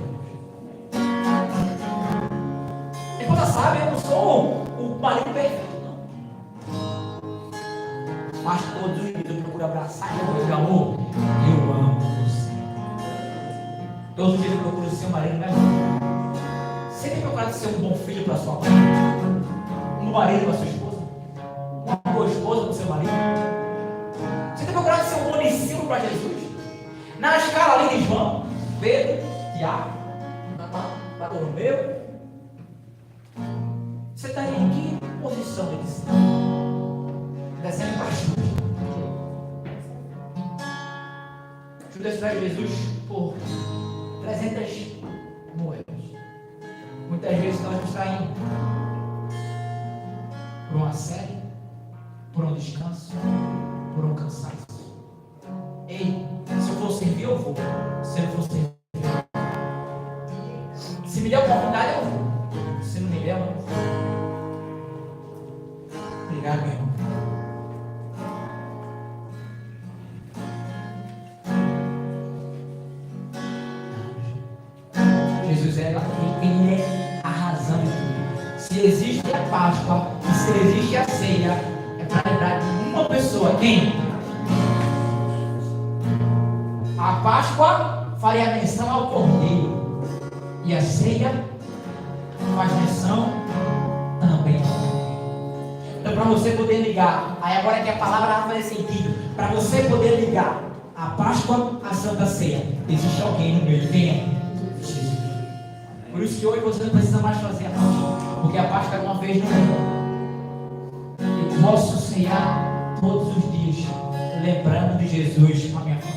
E você sabe, eu não sou o marido perfeito, não. Mas todos os dias eu procuro abraçar e dizer, amor, eu amo você. Todos os dias eu procuro ser um marido melhor. Você tem procurado ser um bom filho para sua mãe? Um marido para sua esposa? Uma boa esposa para o seu marido? Você tem procurado ser um bom discípulo para Jesus? Na escala ali de João, Pedro, Tiago, Bartolomeu, você está em que posição de discípulo? Descendo para Judas. Judas traz Jesus por 300 moedas. Muitas vezes nós nos saímos por uma série, por um descanso, por um cansaço. Ei, se eu for servir, eu vou. Se eu não for servir, se me der a oportunidade, eu vou. Se não me der, eu não vou. Obrigado, meu irmão. Jesus é quem é a razão de tudo. Se existe a Páscoa e se existe a ceia, é para lembrar de uma pessoa. Quem? A Páscoa faria menção ao Cordeiro e a ceia faz menção também. Então, para você poder ligar, aí agora que a palavra vai fazer sentido, para você poder ligar a Páscoa à Santa Ceia, existe alguém no meio. Quem é? Jesus. Por isso que hoje você não precisa mais fazer a Páscoa, porque a Páscoa é uma vez no ano. Eu posso ceiar todos os dias, lembrando de Jesus com a minha família.